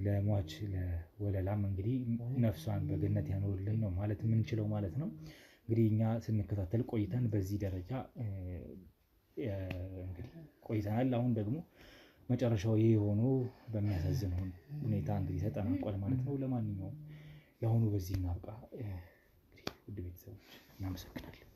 ለሟች ለወለላም እንግዲህ ነፍሷን በገነት ያኖርልን ነው ማለት የምንችለው ማለት ነው። እንግዲህ እኛ ስንከታተል ቆይተን በዚህ ደረጃ እንግዲህ ቆይተናል። አሁን ደግሞ መጨረሻው ይሄ ሆኖ በሚያሳዝን ሁኔታ እንግዲህ ተጠናቋል ማለት ነው። ለማንኛውም የአሁኑ በዚህ እናብቃ። እንግዲህ ውድ ቤተሰቦች እናመሰግናለን።